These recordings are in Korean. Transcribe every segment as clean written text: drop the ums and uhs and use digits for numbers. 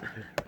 할렐루야.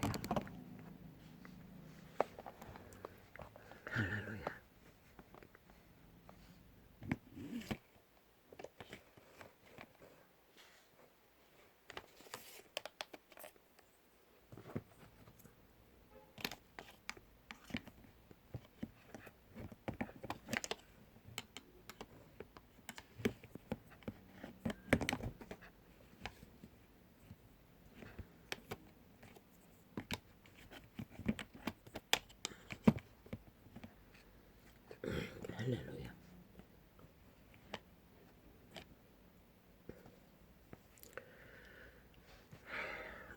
할렐루야.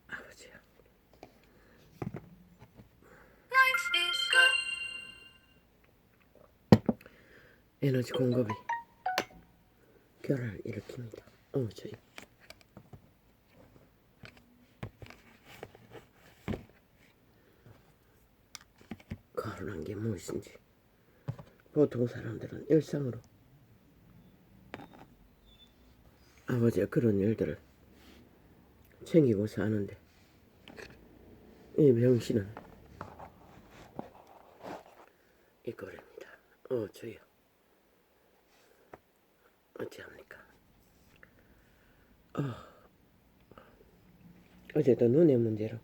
아버지야. 에너지 공급이 결함을 일으킵니다. 저희 거론한 게 무엇인지 보통 사람들은 일상으로 아버지가 그런 일들을 챙기고 사는데 이 병신은 이거랍니다. 저요. 어찌합니까? 어제도 눈의 문제로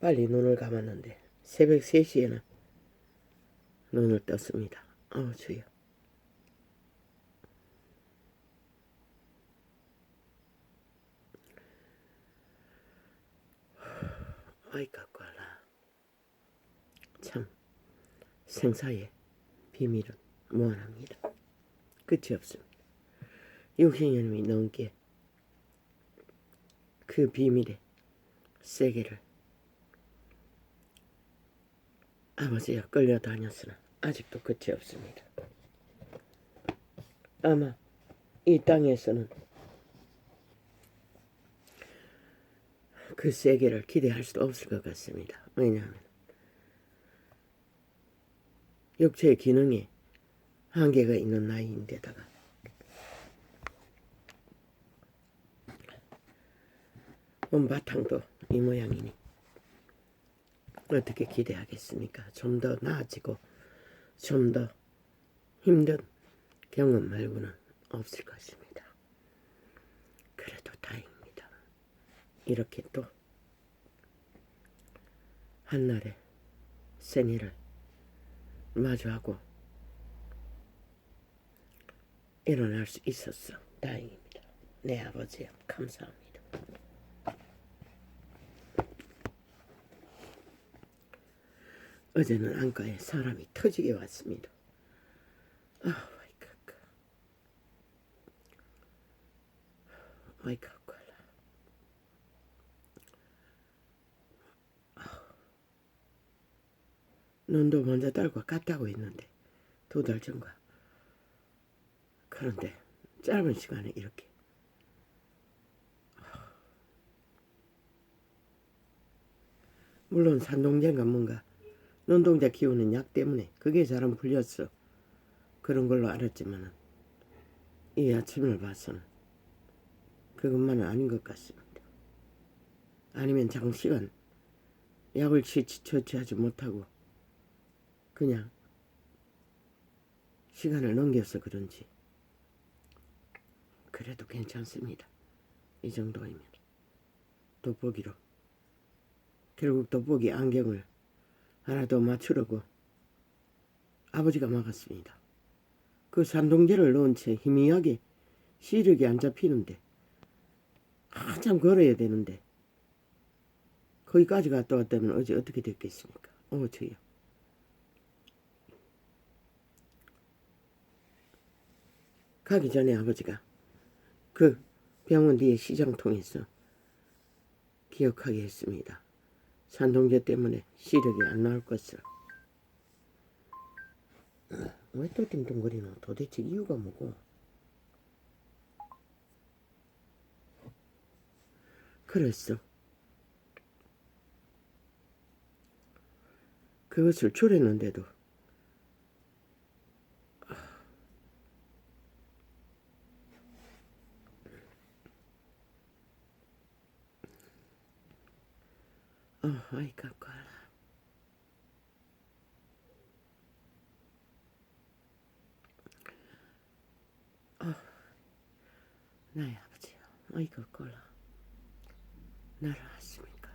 빨리 눈을 감았는데 새벽 3시에는 눈을 떴습니다. 주여. 아이까꼴라. 참 생사의 비밀은 무한합니다. 끝이 없습니다. 60년이 넘게 그 비밀의 세계를 아버지가 끌려다녔으나 아직도 끝이 없습니다. 아마 이 땅에서는 그 세계를 기대할 수 없을 것 같습니다. 왜냐하면 육체의 기능에 한계가 있는 나이인데다가 바탕도 이 모양이니 어떻게 기대하겠습니까? 좀 더 나아지고 좀 더 힘든 경험 말고는 없을 것입니다. 그래도 다행입니다. 이렇게 또 한날의 생일을 마주하고 일어날 수 있었어. 다행입니다. 내 아버지야, 감사합니다. 어제는 안과에 사람이 터지게 왔습니다. 눈도 먼저 떨고 갔다고 했는데 2달 전과. 그런데 짧은 시간에 이렇게 물론 산동제인가 뭔가 눈동자 키우는 약 때문에 그게 잘 안 풀렸어. 그런 걸로 알았지만은 이 아침을 봐서는 그것만은 아닌 것 같습니다. 아니면 장시간 약을 처치하지 못하고 그냥 시간을 넘겨서 그런지 그래도 괜찮습니다. 이 정도이면 돋보기로 결국 돋보기 안경을 하나 더 맞추려고 아버지가 막았습니다. 그 산동제를 넣은 채 희미하게 시력이 안 잡히는데 한참 걸어야 되는데 거기까지 갔다 왔다면 어제 어떻게 됐겠습니까? 저요. 가기 전에 아버지가 그 병원 뒤에 시장통에서 기억하게 했습니다. 산동제 때문에 시력이 안 나올 것을. 왜 또 띵동거리노? 도대체 이유가 뭐고? 그랬어. 그것을 줄였는데도 아이 깎아라. 나의 아버지요, 아이 깎아라. 나를 아십니까?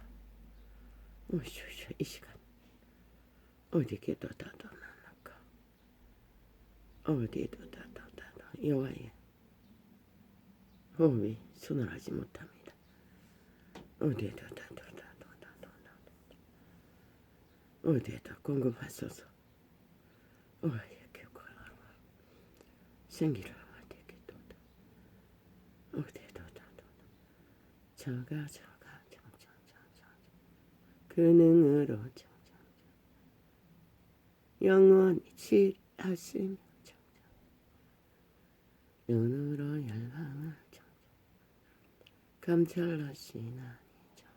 이 시간 어디게 도다도나나까? 어디에 도다도다도 여호와의 호흡이 수월하지 못합니다. 어디에 도다도다도다도다 어디에다 공급하소서. 어디에 교과라고 생기를 어디에 도다 어디에 도다도다 저가 정정정정정 근능으로 정정 영원히 칠하시며 정정 눈으로 열방을 정정 감찰하시나니 정정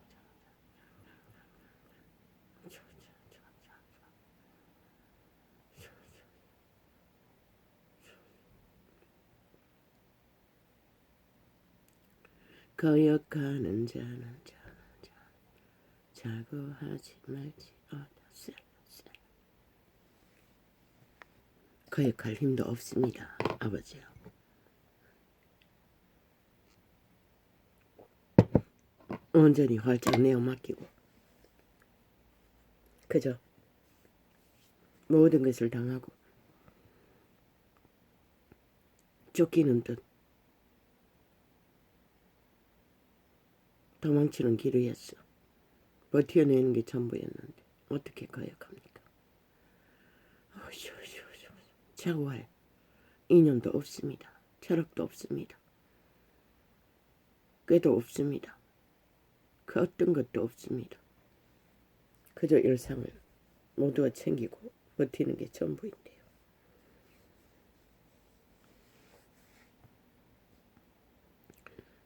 거역하는 자는 자고하지 말지 어다세 거역할 힘도 없습니다. 아버지요. 온전히 활짝 내어 맡기고 그저 모든 것을 당하고 쫓기는 듯 도망치는 길이었어. 버텨내는 게 전부였는데 어떻게 거역합니까? 자고할 이념도 없습니다. 철학도 없습니다. 꾀도 없습니다. 그 어떤 것도 없습니다. 그저 일상을 모두가 챙기고 버티는 게 전부인데요.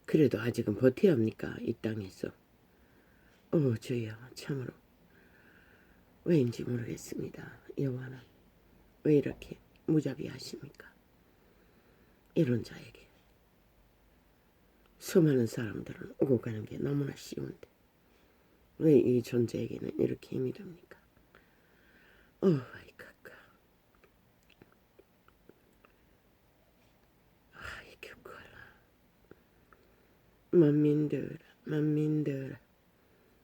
그래도 아직은 버텨야 합니까? 이 땅에서. 주여, 참으로 왜인지 모르겠습니다. 여호와는 왜 이렇게 무자비하십니까? 이런 자에게 수많은 사람들은 오고 가는 게 너무나 쉬운데 왜 이 존재에게는 이렇게 힘이 듭니까? 아이카카 아이큐컬라 만민들아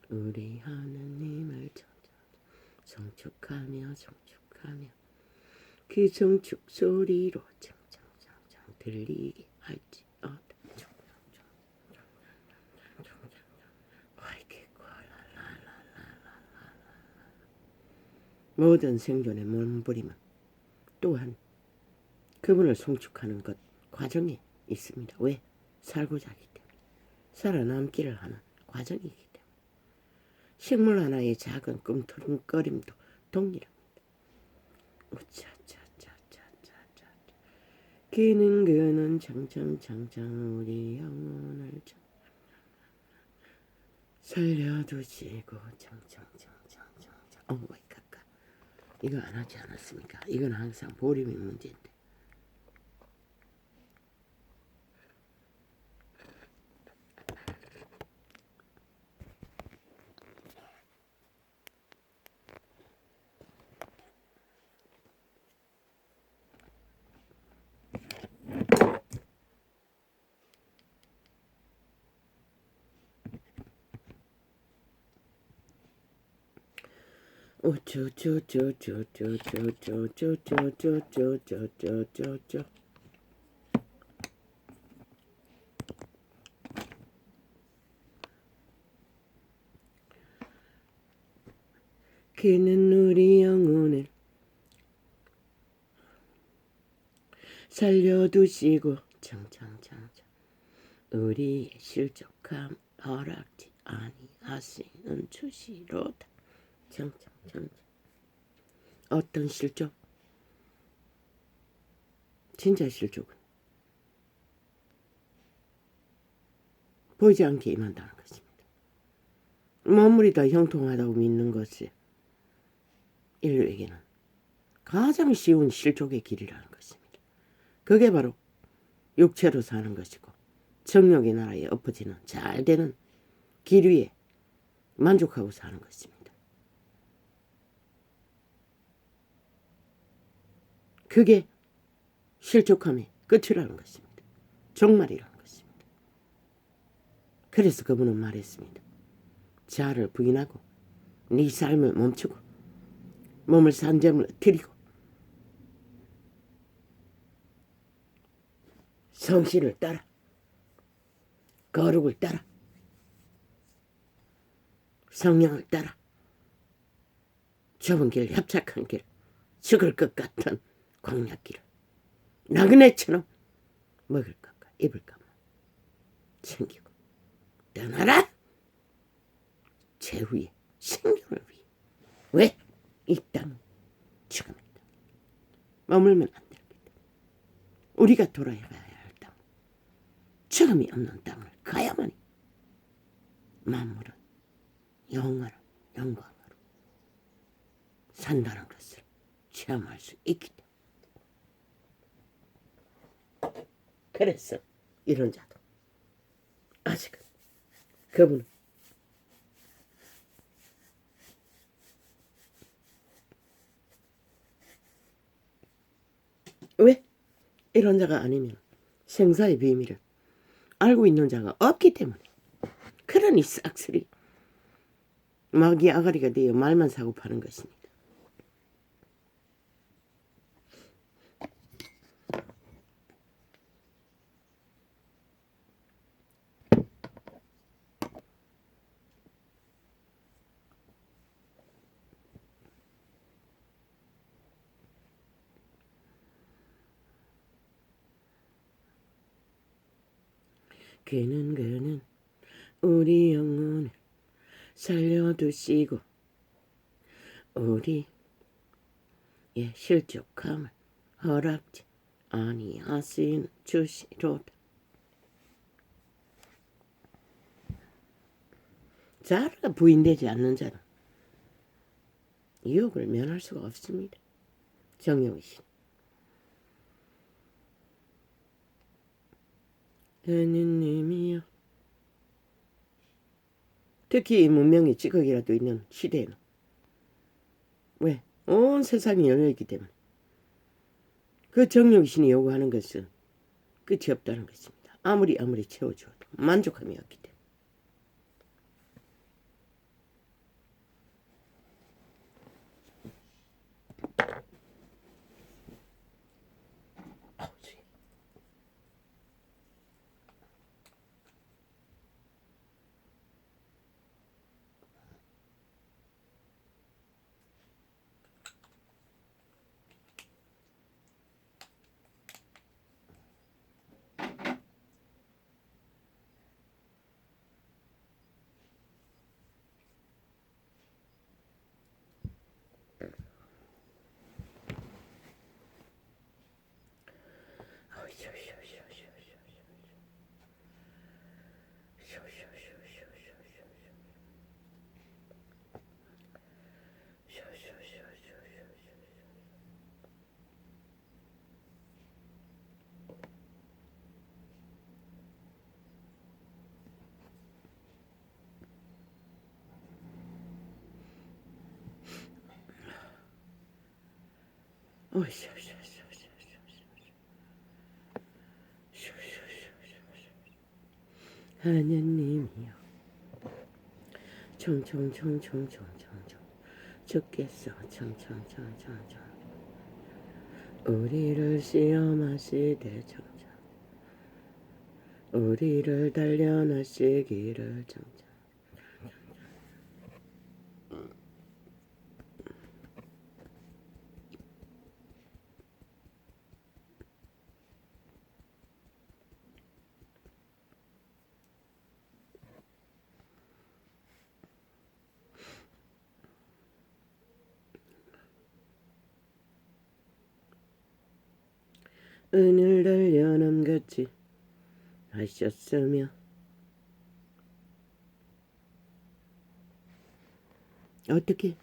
우리 하느님을 정축하며 그 정축 소리로 장장장장 들리게 할지 모든 생존의 몸부림은 또한 그분을 송축하는 것 과정에 있습니다. 왜? 살고자 하기 때문에. 살아남기를 하는 과정이기 때문에. 식물 하나의 작은 꿈틀거림도 동일합니다. 우차차차차차차 그는 장장장장 우리 영혼을 살려두시고 장장장장장 왜 깎아 이거 안 하지 않았습니까? 이건 항상 보림의 문제인데 오쭈쭈쭈쭈쭈쭈쭈쭈쭈쭈쭈쭈쭈쭈 그는 우리 영혼을 살려두시고 장장장장 우리의 실족함 허락지 아니하시는 주시로다 장장장장 어떤 실족? 진짜 실족은 보이지 않게 임한다는 것입니다. 만물이 다 형통하다고 믿는 것이 인류에게는 가장 쉬운 실족의 길이라는 것입니다. 그게 바로 육체로 사는 것이고 정욕의 나라에 엎어지는 잘되는 길 위에 만족하고 사는 것입니다. 그게 실족함의 끝이라는 것입니다. 종말이라는 것입니다. 그래서 그분은 말했습니다. 자아를 부인하고 네 삶을 멈추고 몸을 산재물로 드리고 성실을 따라 거룩을 따라 성령을 따라 좁은 길 협착한 길 죽을 것 같은 광야길을 나그네처럼 먹을 것과 입을 것만 챙기고 떠나라. 제후의 생명을 위해. 왜? 이 땅은 죽음의 땅. 머물면 안 되기 때문에 우리가 돌아가야 할 땅, 죽음이 없는 땅을 가야만이 만물은 영원한 영광으로 산다는 것을 체험할 수 있기 때문에. 그래서 이런 자도 아직은 그분은 왜? 이런 자가 아니면 생사의 비밀을 알고 있는 자가 없기 때문에. 그러니 싹쓸이 마귀 아가리가 되어 말만 사고 파는 것입니다. 그는 우리 영혼을 살려두시고 우리의 실족함을 허락지 아니하신 주시로다. 자아가 부인되지 않는 자는 유혹을 면할 수가 없습니다. 정용이신 하느님이여. 특히 이 문명의 찌꺼기라도 있는 시대에는 왜? 온 세상이 열려있기 때문에 그 정령신이 요구하는 것은 끝이 없다는 것입니다. 아무리 채워주어도 만족함이 없기 때문에. 하느님이여, 청청청청청청청 주께서 청청청청청 우리를 시험하시되 청청 우리를 단련하시기를 청청. 은을 단련함같이 하셨으며 어떻게?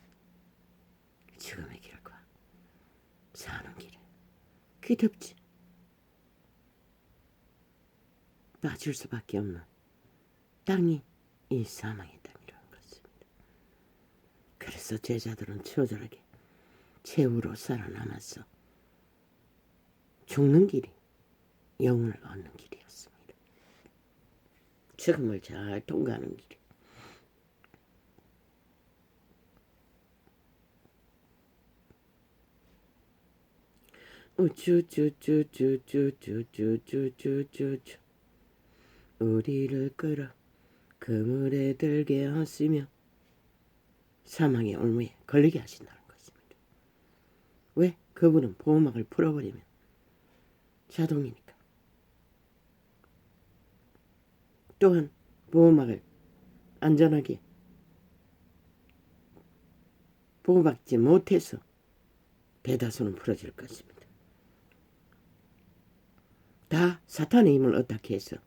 죽음의 길과 사는 길에 귀덥지 빠질 수밖에 없는 땅이 이 사망의 땅이라는 것입니다. 그래서 제자들은 처절하게 최후로 살아남았어. 죽는 길이 영혼을 얻는 길이었습니다. 죽음을 잘 통과하는 길이. 우쭈쭈쭈쭈쭈쭈쭈쭈쭈쭈 우리를 끌어 그물에 들게 하시며 사망의 올무에 걸리게 하신다는 것입니다. 왜? 그분은 보호막을 풀어버리면 자동이니까. 또한 보호막을 안전하게 보호받지 못해서 대다수는 풀어질 것입니다. 다 사탄의 힘을 어떻게 해서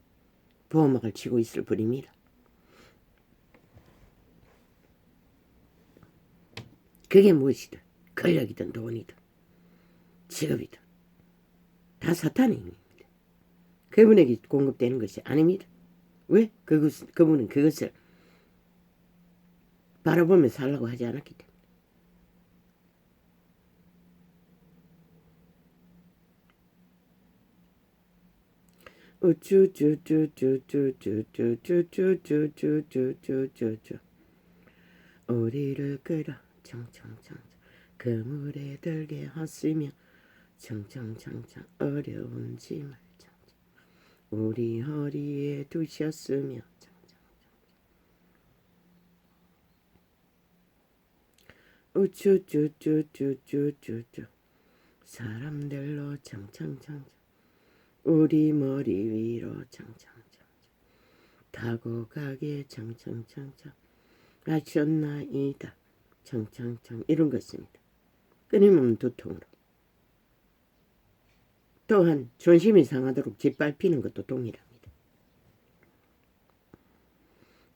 보호막을 치고 있을 뿐입니다. 그게 무엇이든 권력이든 돈이든 직업이든 다 사탄의 힘입니다. 그분에게 공급되는 것이 아닙니다. 왜? 그분은 그것을 바라보며 살라고 하지 않았기 때문에. 우쭈쭈쭈쭈쭈쭈쭈쭈쭈쭈쭈쭈쭈쭈 우리를 끌어 청청청 그물에 들게 하시며 청청청청 어려운 짐을 청청 우리 허리에 두셨으며 청청청 우쭈쭈쭈쭈쭈쭈쭈 사람들로 청청청 우리 머리 위로 청청청 타고 가게 청청청청 하셨나이다 청청청 이런 것입니다. 끊임없는 두통으로. 또한 존심이 상하도록 짓밟히는 것도 동일합니다.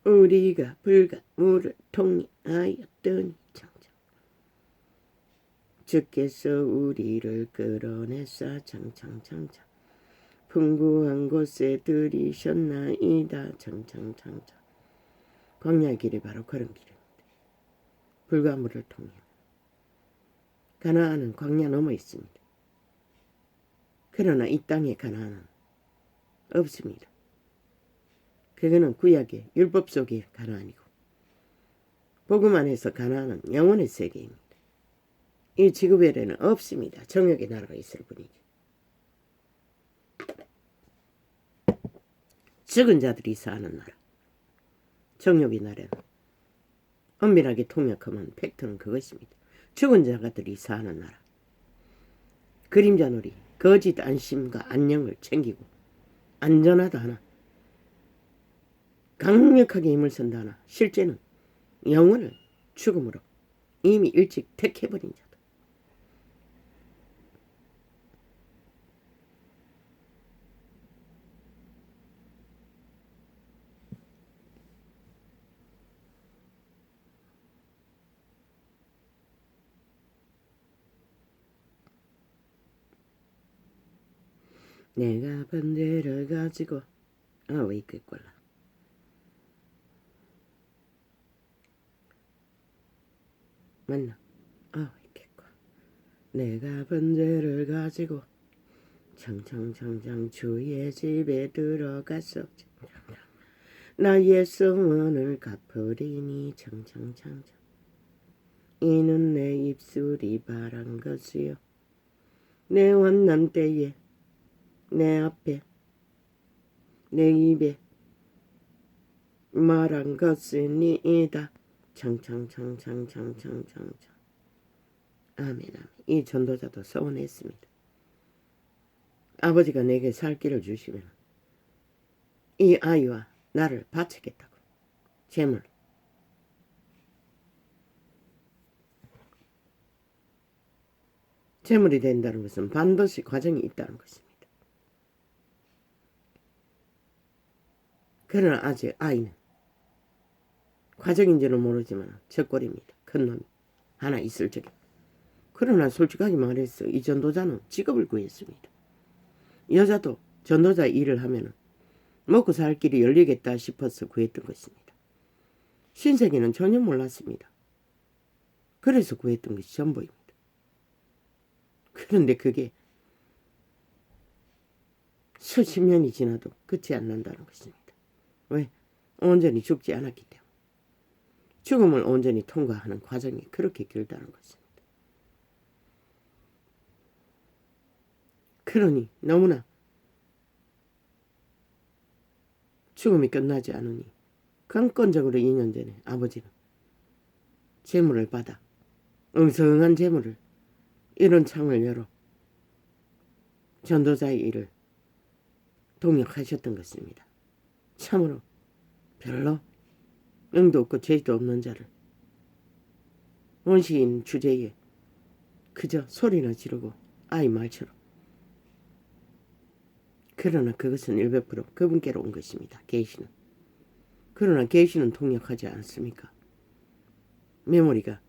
우리가 불과 물을 통하였더니 청청 주께서 우리를 끌어내사 청청청청 풍부한 곳에 들이셨나이다 청청청청 광야의 길이 바로 그런 길입니다. 불과 물을 통해 가나안은 광야 넘어 있습니다. 그러나 이 땅에 가나안은 없습니다. 그거는 구약의 율법 속의 가나안이고 복음 안에서 가나안은 영혼의 세계입니다. 이 지구별에는 없습니다. 정욕의 나라가 있을 뿐이지. 죽은 자들이 사는 나라. 정욕의 나라는 엄밀하게 통역하면 팩트는 그것입니다. 죽은 자들이 사는 나라. 그림자 놀이, 거짓 안심과 안녕을 챙기고 안전하다 하나 강력하게 힘을 쓴다 하나 실제는 영혼을 죽음으로 이미 일찍 택해버린 자다. 내가 번제를 가지고 왜 있겠걸라. 맞나? 있겠고. 내가 번제를 가지고 청청청청 주의 집에 들어갔어. 나의 소원을 갚으리니 청청청청 이는 내 입술이 바란 것이요 내 원난 때에 내 앞에 내 입에 말한 것이니이다. 청청청청청청청청 아멘 아멘. 이 전도자도 서원했습니다. 아버지가 내게 살 길을 주시면 이 아이와 나를 바치겠다고. 재물 재물이 된다는 것은 반드시 과정이 있다는 것입니다. 그러나 아직 아이는 과정인지는 모르지만 적골입니다. 큰 놈이 하나 있을 적에. 그러나 솔직하게 말해서 이 전도자는 직업을 구했습니다. 여자도 전도자 일을 하면 먹고 살 길이 열리겠다 싶어서 구했던 것입니다. 신세계는 전혀 몰랐습니다. 그래서 구했던 것이 전부입니다. 그런데 그게 수십 년이 지나도 끝이 안 난다는 것입니다. 왜? 온전히 죽지 않았기 때문에. 죽음을 온전히 통과하는 과정이 그렇게 길다는 것입니다. 그러니 너무나 죽음이 끝나지 않으니 강권적으로 2년 전에 아버지는 재물을 받아 엉성한 재물을 이런 창을 열어 전도자의 일을 동역하셨던 것입니다. 참으로 별로 영도 없고 죄도 없는 자를 원시인 주제에 그저 소리나 지르고 아이 말처럼. 그러나 그것은 100% 그분께로 온 것입니다. 계시는. 그러나 계시는 동역하지 않습니까? 메모리가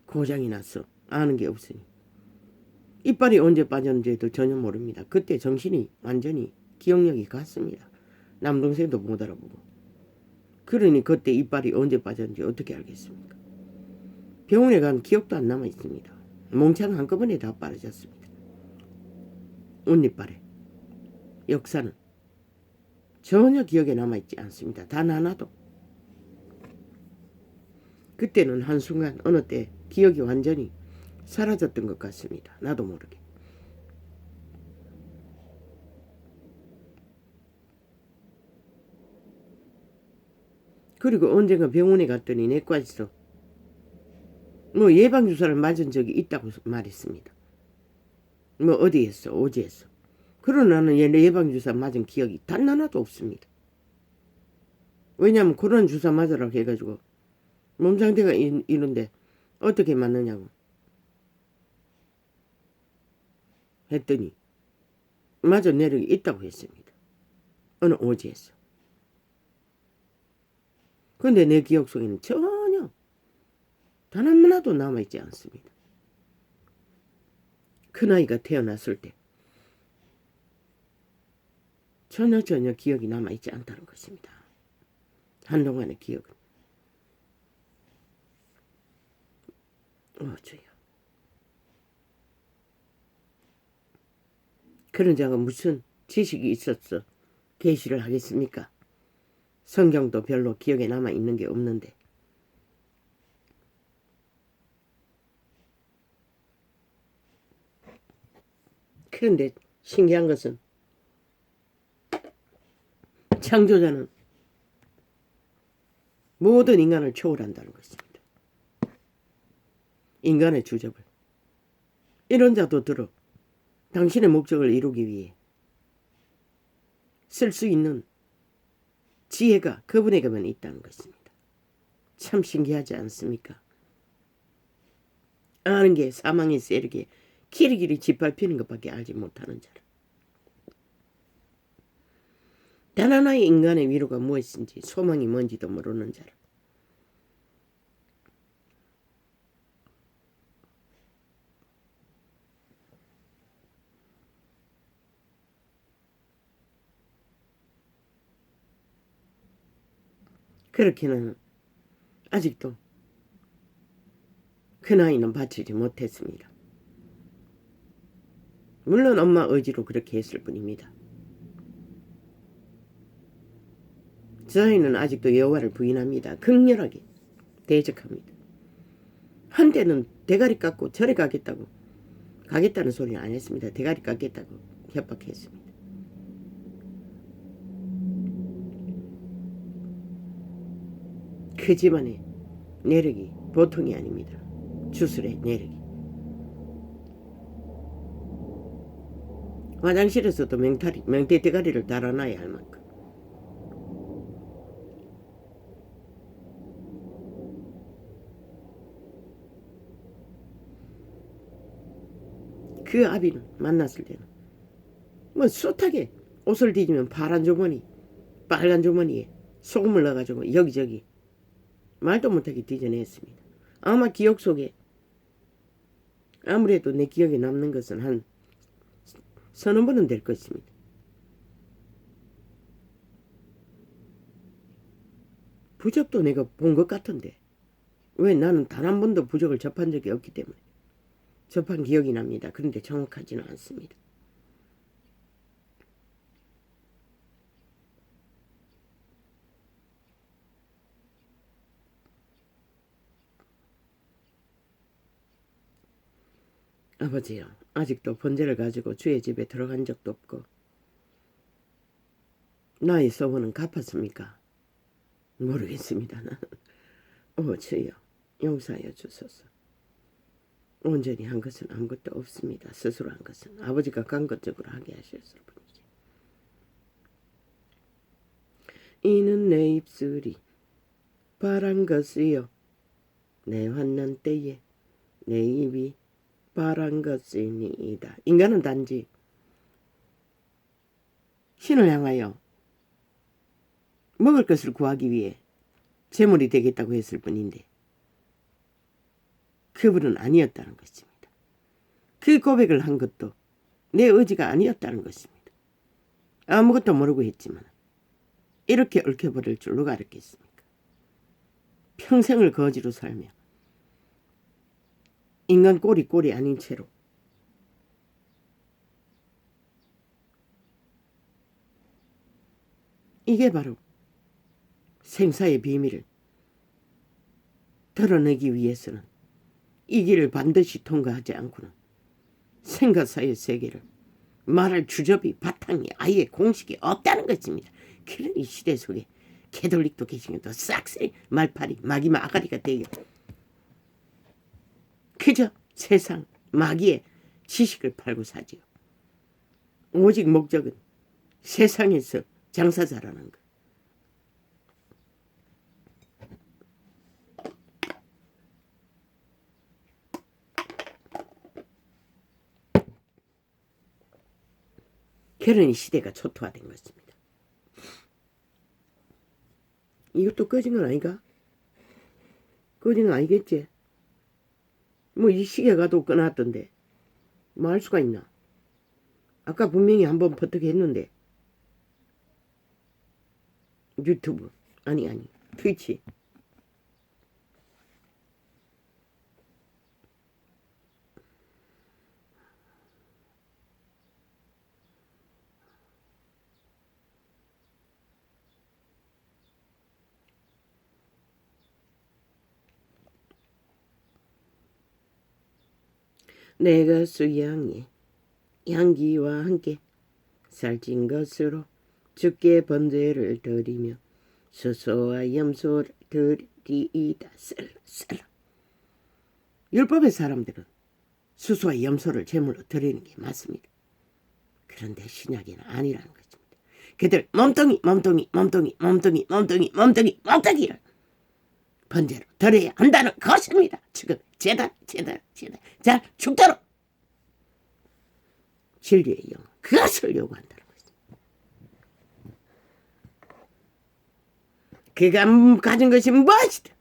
고장이 나서 아는 게 없으니 이빨이 언제 빠졌는지도 전혀 모릅니다. 그때 정신이 완전히 기억력이 갔습니다. 남동생도 못 알아보고. 그러니 그때 이빨이 언제 빠졌는지 어떻게 알겠습니까? 병원에 간 기억도 안 남아 있습니다. 몽창 한꺼번에 다 빠져졌습니다. 옷니빨에. 역사는 전혀 기억에 남아있지 않습니다. 단 하나도. 그때는 한순간 어느 때 기억이 완전히 사라졌던 것 같습니다. 나도 모르게. 그리고 언젠가 병원에 갔더니 내과에서 예방주사를 맞은 적이 있다고 말했습니다. 어디에서 어디에서. 그러나 나는 예방주사 맞은 기억이 단 하나도 없습니다. 왜냐하면 코로나 주사 맞으라고 해가지고 몸 상태가 이런데 어떻게 맞느냐고 했더니 맞은 내력이 있다고 했습니다. 어느 오지에서. 그런데 내 기억 속에는 전혀 단 하나도 남아있지 않습니다. 큰아이가 태어났을 때 전혀 기억이 남아있지 않다는 것입니다. 한동안의 기억은. 주여. 그런 자가 무슨 지식이 있었어 계시를 하겠습니까? 성경도 별로 기억에 남아있는 게 없는데. 그런데 신기한 것은 창조자는 모든 인간을 초월한다는 것입니다. 인간의 주접을. 이런 자도 들어 당신의 목적을 이루기 위해 쓸 수 있는 지혜가 그분에게만 있다는 것입니다. 참 신기하지 않습니까? 아는 게 사망의 세력에 길이길이 짓밟히는 것밖에 알지 못하는 자라. 단 하나의 인간의 위로가 무엇인지 소망이 뭔지도 모르는 자라. 그렇게는 아직도 그 나이는 바치지 못했습니다. 물론 엄마 의지로 그렇게 했을 뿐입니다. 저 아이는 아직도 여호와를 부인합니다. 극렬하게 대적합니다. 한때는 대가리 깎고 절에 가겠다는 소리는 안 했습니다. 대가리 깎겠다고 협박했습니다. 그 집안의 내력이 보통이 아닙니다. 주술의 내력이. 화장실에서도 명태 대가리를 달아놔야 할 만큼. 그 아비는 만났을 때는 숱하게 옷을 뒤지면 파란 주머니, 빨간 주머니에 소금을 넣어가지고 여기저기 말도 못하게 뒤져냈습니다. 아마 기억 속에 아무래도 내 기억에 남는 것은 한 서너 번은 될 것입니다. 부적도 내가 본 것 같은데 왜? 나는 단 한 번도 부적을 접한 적이 없기 때문에. 접한 기억이 납니다. 그런데 정확하지는 않습니다. 아버지요, 아직도 번제를 가지고 주의 집에 들어간 적도 없고 나의 소원은 갚았습니까? 모르겠습니다. 주여 용서하여 주소서. 온전히 한 것은 아무것도 없습니다. 스스로 한 것은 아버지가 간것적으로 하게 하셨을 뿐이지. 이는 내 입술이 바란 것이요 내 환난 때에 내 입이 바란 것이니이다. 인간은 단지 신을 향하여 먹을 것을 구하기 위해 제물이 되겠다고 했을 뿐인데 그분은 아니었다는 것입니다. 그 고백을 한 것도 내 의지가 아니었다는 것입니다. 아무것도 모르고 했지만 이렇게 얽혀버릴 줄 누가 알았겠습니까? 평생을 거지로 살며 인간 꼴이 아닌 채로 이게 바로 생사의 비밀을 드러내기 위해서는 이 길을 반드시 통과하지 않고는 생과사의 세계를 말할 주접이 바탕이 아예 공식이 없다는 것입니다. 그런 이 시대 속에 캐톨릭도 계시겠다. 싹쓸이 말팔이 마귀마 아가리가 되어 그저 세상 마귀의 지식을 팔고 사지요. 오직 목적은 세상에서 장사 잘하는 것. 그런 시대가 초토화된 것입니다. 이것도 꺼진 건 아닌가? 꺼진 건 아니겠지? 뭐 이 시계 가도 꺼놨던데 뭐 할 수가 있나? 아까 분명히 한번 퍼뜩 했는데 유튜브 아니 트위치 내가 수양의 향기와 함께 살찐 것으로 주께 번제를 드리며 수소와 염소를 드리이다. 셀라. 율법의 사람들은 수소와 염소를 제물로 드리는 게 맞습니다. 그런데 신약에는 아니라는 것입니다. 그들 몸뚱이를 번제로 드려야 한다는 것입니다. 지금 제단 자 죽도록 진리의 영 그것을 요구한다는 것입니다. 그가 가진 것이 무엇이다.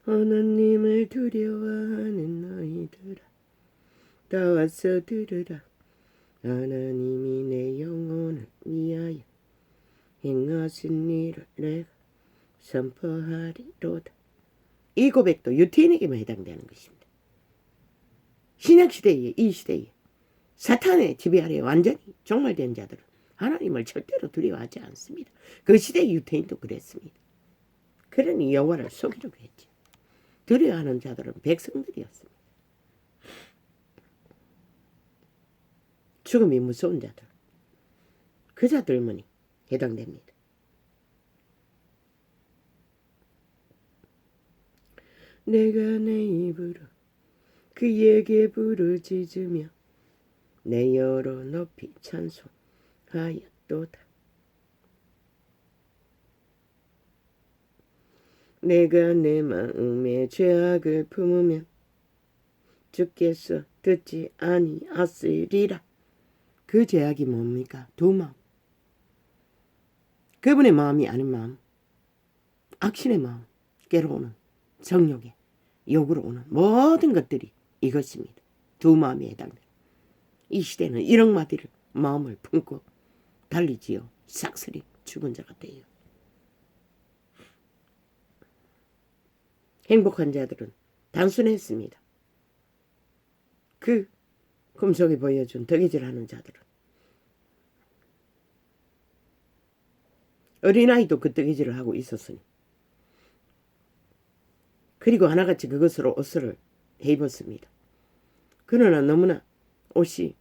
하나님을 두려워하는 너희들아 다 와서 들으라. 하나님이 내 영혼을 위하여 행하신 일을 내가 선포하리로다. 이 고백도 유태인에게만 해당되는 것입니다. 신약시대에 이 시대에 사탄의 지배 아래 완전히 종말된 자들은 하나님을 절대로 두려워하지 않습니다. 그 시대의 유태인도 그랬습니다. 그러니 여호와를 속이려고 했죠. 두려워하는 자들은 백성들이었습니다. 죽음이 무서운 자들 그 자들만이 해당됩니다. 내가 내 입으로 그에게 부르짖으며 내 여로 높이 찬송하였도다. 내가 내 마음에 죄악을 품으면 주께서 듣지 아니하시리라. 그 죄악이 뭡니까? 두 마음. 그분의 마음이 아닌 마음. 악신의 마음. 깨로우는 정욕의 욕으로 오는 모든 것들이 이것입니다. 두 마음에 해당되는. 이 시대는 1억 마디를 마음을 품고 달리지요. 싹쓸이 죽은 자가 돼요. 행복한 자들은 단순했습니다. 그 금속이 보여준 덕이질하는 자들은 어린아이도 그 덕이질을 하고 있었으니 그리고 하나같이 그것으로 옷을 해 입었습니다. 그러나 너무나 옷이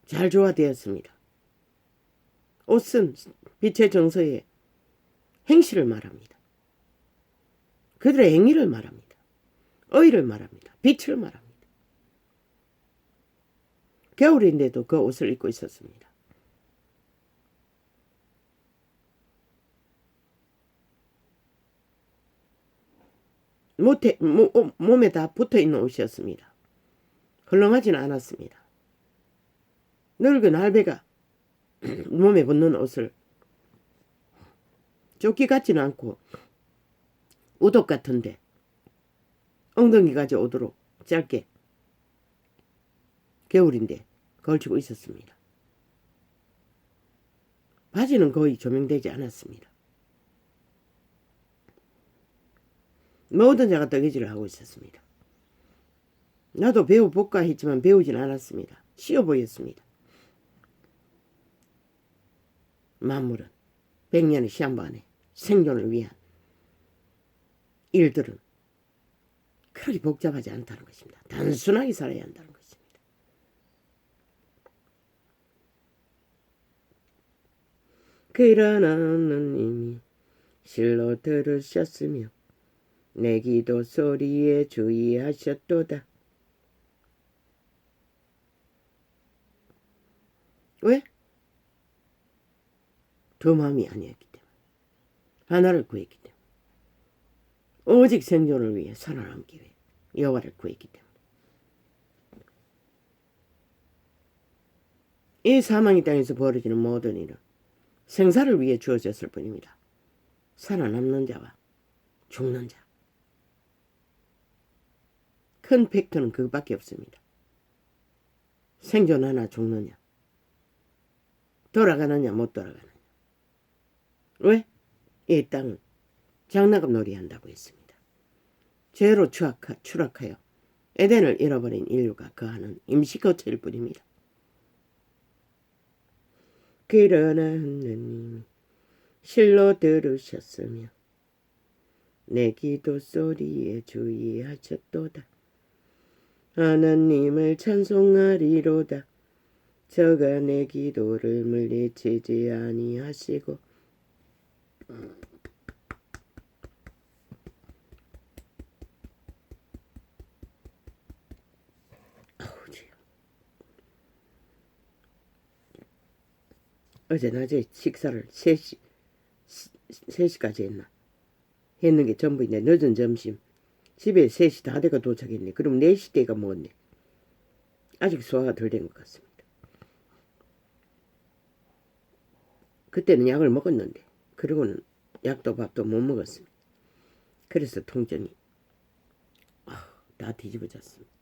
잘 조화되었습니다. 옷은 빛의 정서의 행실을 말합니다. 그들의 행위를 말합니다. 의를 말합니다. 빛을 말합니다. 겨울인데도 그 옷을 입고 있었습니다. 몸에 다 붙어있는 옷이었습니다. 헐렁하지는 않았습니다. 늙은 할배가 몸에 붙는 옷을 조끼 같지는 않고 우독 같은데 엉덩이까지 오도록 짧게 겨울인데 걸치고 있었습니다. 바지는 거의 조명되지 않았습니다. 모든 자가 덕이질을 하고 있었습니다. 나도 배워볼까 했지만 배우진 않았습니다. 쉬워 보였습니다. 만물은 100년의 시한반에 생존을 위한 일들은 그렇게 복잡하지 않다는 것입니다. 단순하게 살아야 한다는 것입니다. 그러나 하느님이 실로 들으셨으며 내 기도 소리에 주의하셨도다. 왜? 두 마음이 아니었기 때문에. 하나를 구했기 때문에. 오직 생존을 위해 살아남기 위해 여호와를 구했기 때문에. 이 사망의 땅에서 벌어지는 모든 일은 생사를 위해 주어졌을 뿐입니다. 살아남는 자와 죽는 자. 큰 팩트는 그것밖에 없습니다. 생존하나 죽느냐, 돌아가느냐 못 돌아가느냐. 왜? 이 땅은 장난감 놀이한다고 했습니다. 죄로 추락하여 에덴을 잃어버린 인류가 거하는 임시거처일 뿐입니다. 그러나 하느님이 실로 들으셨으며 내 기도 소리에 주의하셨도다. 하나님을 찬송하리로다. 저가 내 기도를 물리치지 아니하시고 어제 낮에 식사를 3시까지 했는 게 전부인데 늦은 점심 집에 3시 다 돼가 도착했네. 그럼 4시 때가 뭐네. 아직 소화가 덜 된 것 같습니다. 그때는 약을 먹었는데 그리고는 약도 밥도 못 먹었습니다. 그래서 통증이 다 뒤집어졌습니다.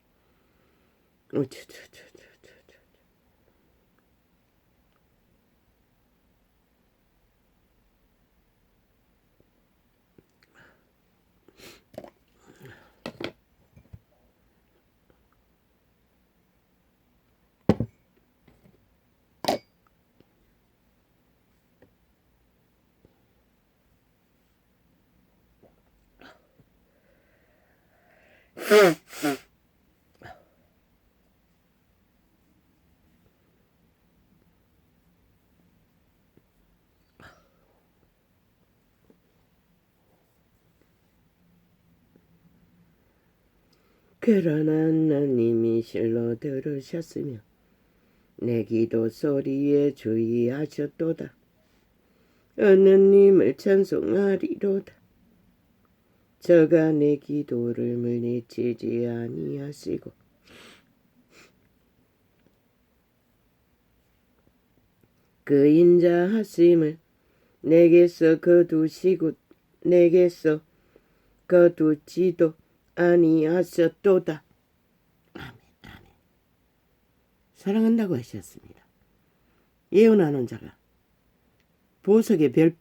그러나 하나님이 실로 들으셨으며 내 기도 소리에 주의하셨도다. 하나님을 찬송하리로다. 저가 내 기도를 물리치지 아니하시고 그 인자하심을 내게서 거두시고 내게서 거두지도 아니하셨도다. 아멘, 아멘. 사랑한다고 하셨습니다. 예언하는 자가 보석의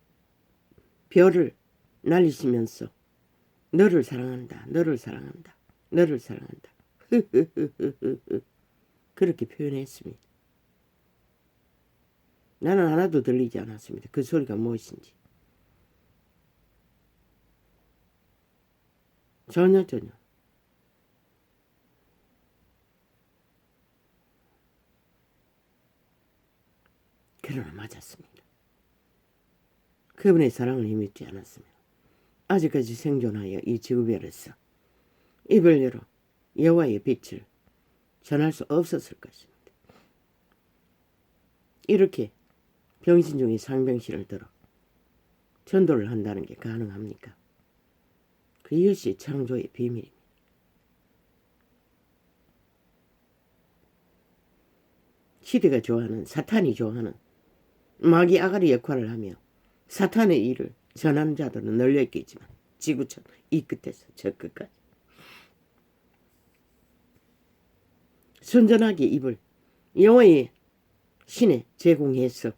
별을 날리시면서 너를 사랑한다, 너를 사랑한다, 너를 사랑한다. 그렇게 표현했습니다. 나는 하나도 들리지 않았습니다. 그 소리가 무엇인지. 전혀. 그러나 맞았습니다. 그분의 사랑을 힘입지 않았으면 아직까지 생존하여 이 지구별에서 입을 열어 여호와의 빛을 전할 수 없었을 것입니다. 이렇게 병신 중에 상병실을 들어 전도를 한다는 게 가능합니까? 그것이 창조의 비밀입니다. 시대가 좋아하는, 사탄이 좋아하는 마귀 아가리 역할을 하며 사탄의 일을 전하는 자들은 널려있겠지만 지구촌 이 끝에서 저 끝까지 순전하게 입을 여호와의 신에 제공해서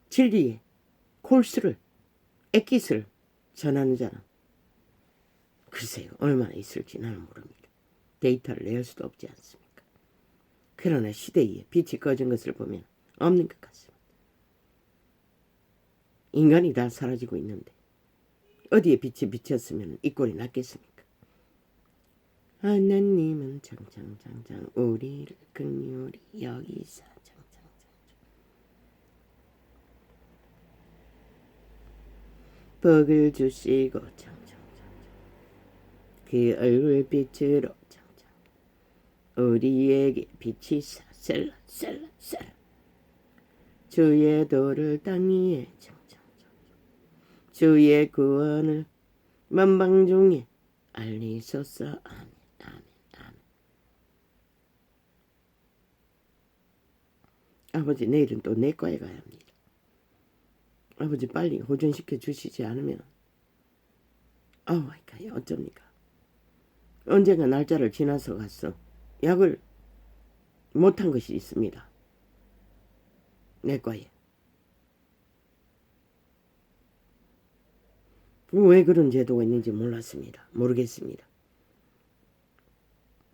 진리의 콜스를 액기스를 전하는 자는 글쎄요 얼마나 있을지 나는 모릅니다. 데이터를 낼 수도 없지 않습니까? 그러나 시대에 빛이 꺼진 것을 보면 없는 것 같습니다. 인간이 다 사라지고 있는데 어디에 빛이 비쳤으면 이 꼴이 났겠습니까? 하나님은 장장장장 우리를 긍휼히 여기사 장장장장 복을 주시고 장장장장 그 얼굴빛으로 장장 우리에게 비치사 셀라 주의 도를 땅 위에 장장장 주의 구원을 만방 중에 알리소서. 아멘. 아버지 내일은 또 내과에 가야 합니다. 아버지 빨리 호전시켜 주시지 않으면 어쩝니까? 언젠가 날짜를 지나서 갔어. 약을 못한 것이 있습니다. 내과에. 왜 그런 제도가 있는지 몰랐습니다. 모르겠습니다.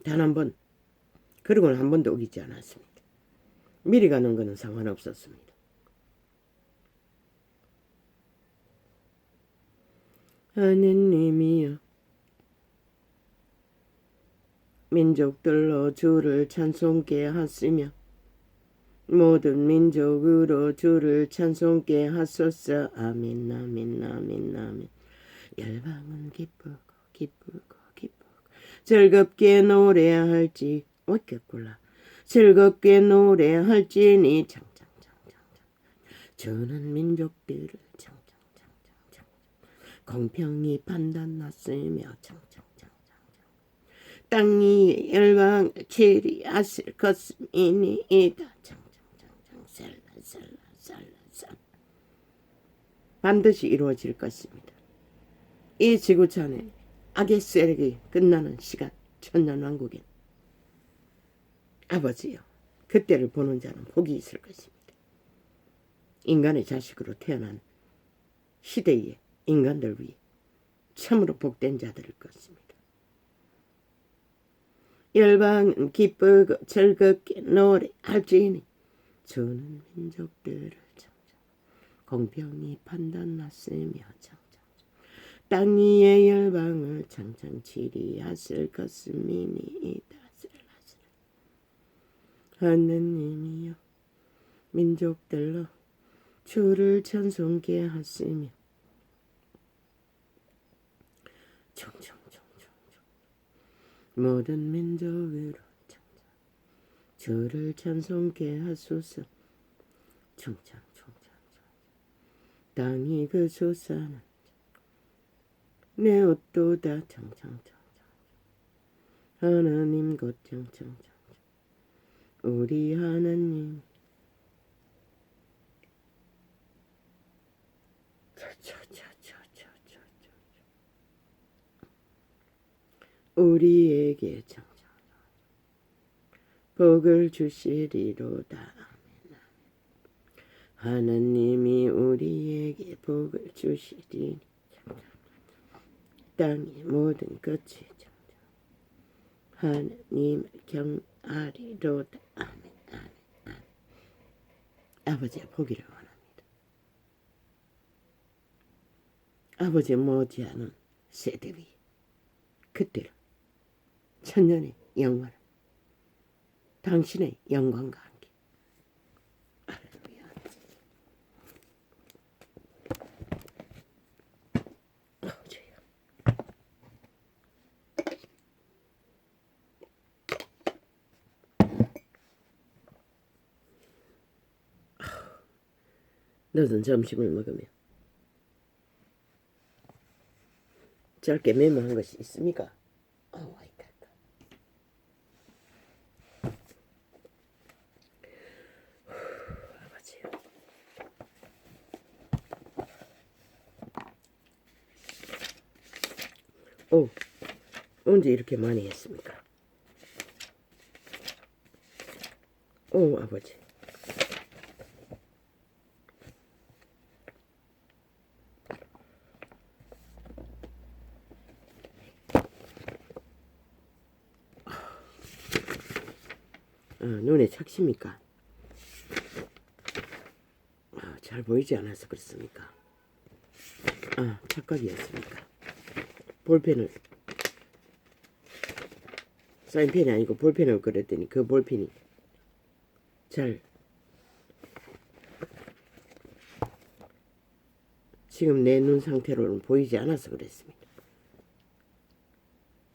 단 한 번, 그러고는 한 번도 어기지 않았습니다. 미리 가는 것은 상관없었습니다. 하느님이여 민족들로 주를 찬송케 하시며 모든 민족으로 주를 찬송케 하소서. 아멘. 열방은 기쁘고 즐겁게 노래할지 즐겁게 노래할지니 장장장장 주는 민족들을 장장장장 공평히 판단하시며 장장장장 땅 위에 열방을 치리하실 것임이니이다. 장장장장 셀라 반드시 이루어질 것입니다. 이 지구촌에 악의 세력이 끝나는 시간 천년왕국엔 아버지요 그때를 보는 자는 복이 있을 것입니다. 인간의 자식으로 태어난 시대의 인간들 위해 참으로 복된 자들일 것입니다. 열방은 기쁘고 즐겁게 노래할지니 주는 민족들을 공평히 판단하시며 땅 위의 열방을 장장 치리하실 것임이니이다. 하느님이여 민족들로 주를 찬송케 하시며 모든 민족으로 주를 찬송케 하소서. 땅이 그 솟아난 내 옷도다 하나님 곧 우리 하나님 우리에게 정정 복을 주시리로다. 하나님이 우리에게 복을 주시리니 땅의 모든 것이 정정 하나님을 경하리로다. 아멘. 아멘. 아멘. 아버지의 보기를 원합니다. 아버지 못지않은 세대 위에 그때를 천년의 영광을 당신의 영광과 함께. 할렐루야. 주여. 너는 점심을 먹으면 짧게 메모한 것이 있습니까? 아버지요. 언제 이렇게 많이 했습니까? 아버지. 눈에 착십니까? 잘 보이지 않아서 그렇습니까? 착각이었습니까? 볼펜을 사인펜이 아니고 볼펜을 그렸더니 그 볼펜이 잘 지금 내 눈 상태로는 보이지 않아서 그랬습니다.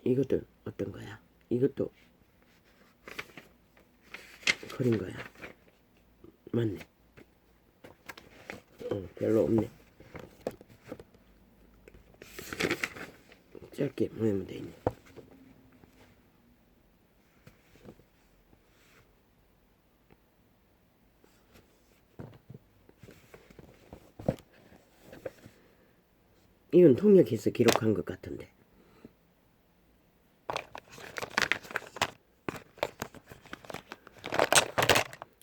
이것도 어떤 거야? 이것도 그린 거야. 맞네. 별로 없네. 짧게 모양은 돼 있네. 이건 통역해서 기록한 것 같은데.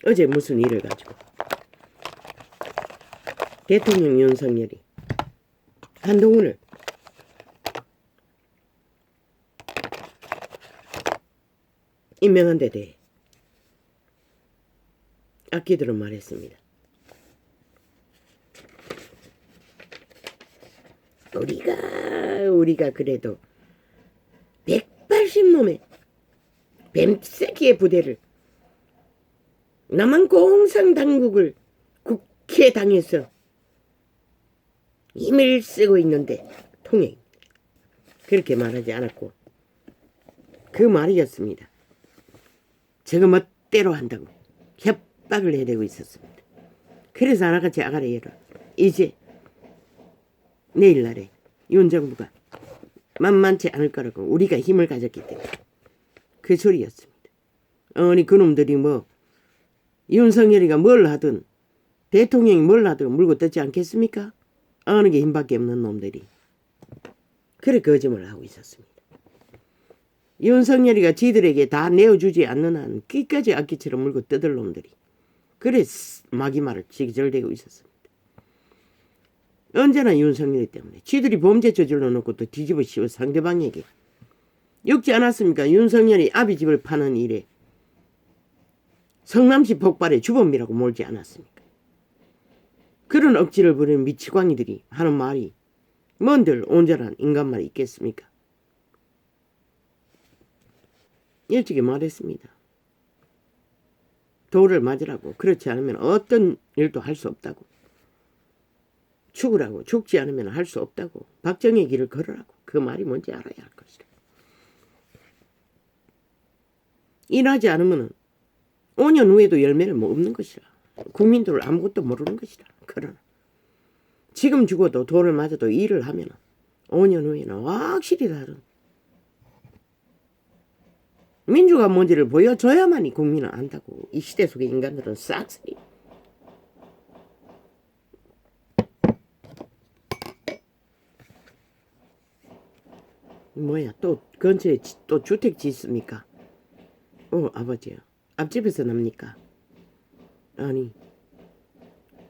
어제 무슨 일을 가지고 대통령 윤석열이 한동훈을 임명한 데 대해 악기들은 말했습니다. 우리가 그래도 180놈의 뱀새끼의 부대를 남한 공산당국을 국회당에서 힘을 쓰고 있는데 통행 그렇게 말하지 않았고 그 말이었습니다. 제가 멋대로 한다고 협박을 해대고 있었습니다. 그래서 하나같이 아가리에라 이제 내일날에 윤 정부가 만만치 않을 거라고 우리가 힘을 가졌기 때문에 그 소리였습니다. 아니 그놈들이 뭐 윤석열이가 뭘 하든 대통령이 뭘 하든 물고 뜯지 않겠습니까? 아는 게 힘밖에 없는 놈들이 그래 거짓말을 하고 있었습니다. 윤석열이가 지들에게 다 내어주지 않는 한 끝까지 악기처럼 물고 뜯을 놈들이 그래 마귀말을 지기절대고 있었습니다. 언제나 윤석열 때문에 지들이 범죄 저질러 놓고 또 뒤집어 씌워 상대방에게 욕지 않았습니까? 윤석열이 아비 집을 파는 일에 성남시 폭발의 주범이라고 몰지 않았습니까? 그런 억지를 부리는 미치광이들이 하는 말이 뭔들 온전한 인간말이 있겠습니까? 일찍이 말했습니다. 돌을 맞으라고. 그렇지 않으면 어떤 일도 할 수 없다고. 죽으라고. 죽지 않으면 할 수 없다고. 박정희 길을 걸으라고. 그 말이 뭔지 알아야 할 것이다. 일하지 않으면 5년 후에도 열매를 뭐 없는 것이라. 국민들을 아무것도 모르는 것이라. 그러나 지금 죽어도 돌을 맞아도 일을 하면 5년 후에는 확실히 다른 민주가 뭔지를 보여줘야만이 국민은 안다고. 이 시대 속의 인간들은 싹쓸이 뭐야, 또 근처에 또 주택 짓습니까? 아버지요. 앞집에서 납니까? 아니,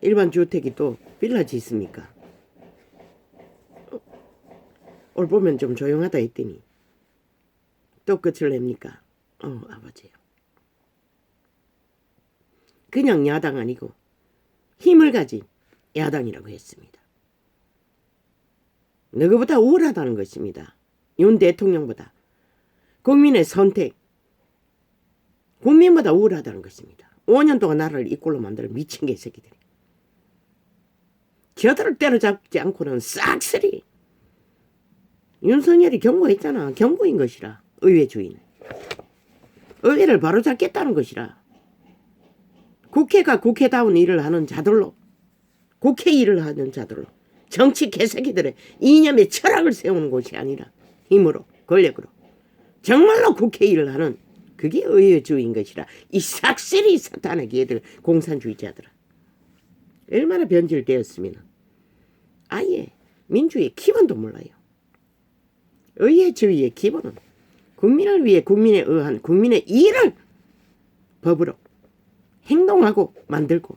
일반 주택이 또 빌라 짓습니까? 올 보면 좀 조용하다 했더니 또 끝을 냅니까? 아버지요. 그냥 야당 아니고 힘을 가진 야당이라고 했습니다. 누구보다 우월하다는 것입니다. 윤 대통령보다 국민의 선택, 국민보다 우월하다는 것입니다. 5년 동안 나라를 이꼴로 만들어 미친 개새끼들이. 저들을 때려잡지 않고는 싹쓸이. 윤석열이 경고했잖아. 경고인 것이라. 의회 주인. 의회를 바로잡겠다는 것이라. 국회가 국회다운 일을 하는 자들로, 국회 일을 하는 자들로, 정치 개새끼들의 이념의 철학을 세우는 곳이 아니라 힘으로, 권력으로 정말로 국회 일을 하는, 그게 의회주의인 것이라. 이 싹쓸이 사탄의 개들, 공산주의자들아. 얼마나 변질되었으면 아예 민주의 기본도 몰라요. 의회주의의 기본은 국민을 위해 국민에 의한 국민의 일을 법으로 행동하고 만들고.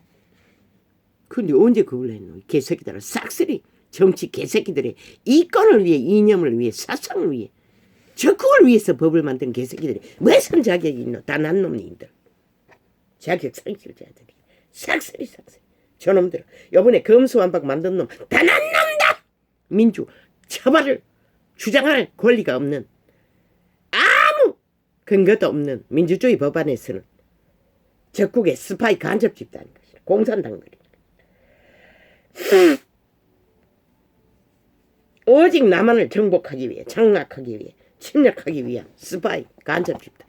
근데 언제 그걸 했노? 개새끼들은 싹쓸이 정치 개새끼들의 이권을 위해, 이념을 위해, 사상을 위해, 적국을 위해서 법을 만든 개새끼들이 무슨 자격이 있노? 다 난 놈이들. 자격 상실자들이 싹쓸이 저놈들 요번에 검수완박 만든 놈 다 난 놈다. 민주 처벌을 주장할 권리가 없는, 아무 근거도 없는 민주주의 법안에서는 적국의 스파이 간접 집단인 것이다. 공산당들이. 오직 남한을 정복하기 위해, 장악하기 위해, 침략하기 위한 스파이 간접 집단.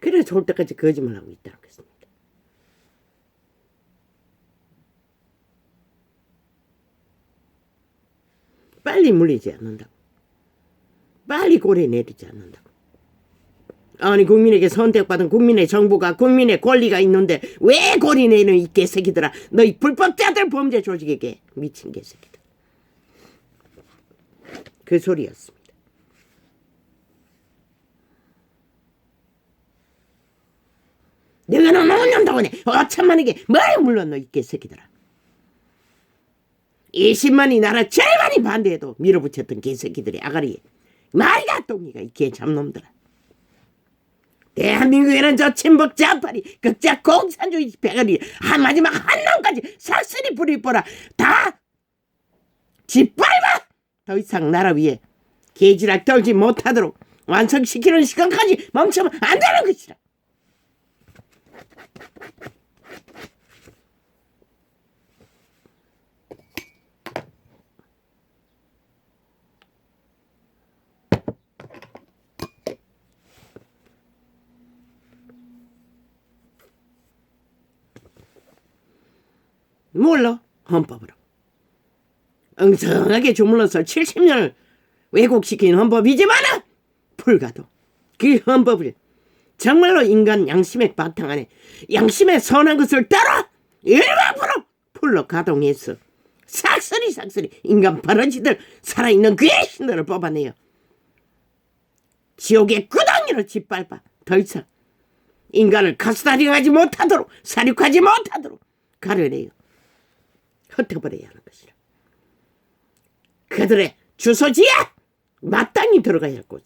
그래서 좋을 때까지 거짓말하고 있다는 것입니다. 빨리 물리지 않는다고. 빨리 고래 내리지 않는다고. 아니, 국민에게 선택받은 국민의 정부가, 국민의 권리가 있는데 왜 고리 내는 이 개새끼들아. 너희 불법자들, 범죄 조직에게 미친 개새끼들. 그 소리였습니다. 내가 너 5년 동안에 5천만에게 뭘 물렀노 이 개새끼들아. 20만이 나라 제일 많이 반대해도 밀어붙였던 개새끼들의 아가리에 말이가 똥이가 이 개잡놈들아. 대한민국에는 저 친북 좌파리 극자 공산주의 배가리 마지막 한 놈까지 싹쓸이 부리뽀라 다 짓밟아. 더 이상 나라 위에 개지락 떨지 못하도록 완성시키는 시간까지 멈추면 안 되는 것이라. 뭘로? 헌법으로. 엉성하게 주물러서 70년을 왜곡시킨 헌법이지만은 불가도 그 헌법을 정말로 인간 양심의 바탕 안에 양심의 선한 것을 따라 100% 풀로 가동해서 싹쓸이 인간 버러지들, 살아있는 귀신들을 뽑아내요. 지옥의 구덩이로 짓밟아 더 이상 인간을 가스다링하지 못하도록, 사륙하지 못하도록 가려내요. 흩어버려야 하는 것이라. 그들의 주소지에 마땅히 들어가야 할 곳.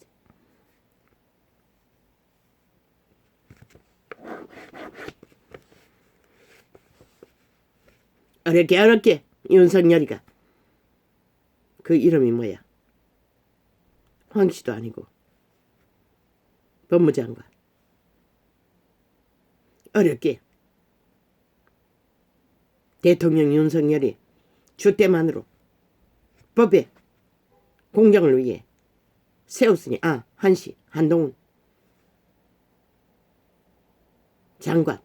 어렵게 윤석열이가, 그 이름이 뭐야? 황씨도 아니고 법무장관. 어렵게 대통령 윤석열이 주대만으로 법의 공정을 위해 세웠으니, 한씨, 한동훈 장관,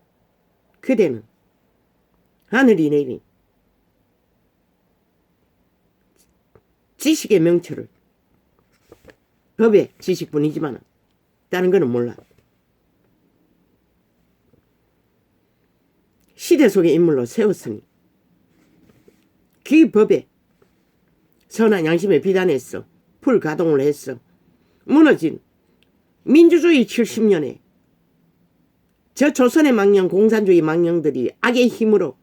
그대는 하늘이 내린 지식의 명철을 법의 지식뿐이지만 다른 거는 몰라. 시대 속의 인물로 세웠으니 그 법에 선한 양심에 비단했어. 풀가동을 했어. 무너진 민주주의 70년에 저 조선의 망령, 공산주의 망령들이 악의 힘으로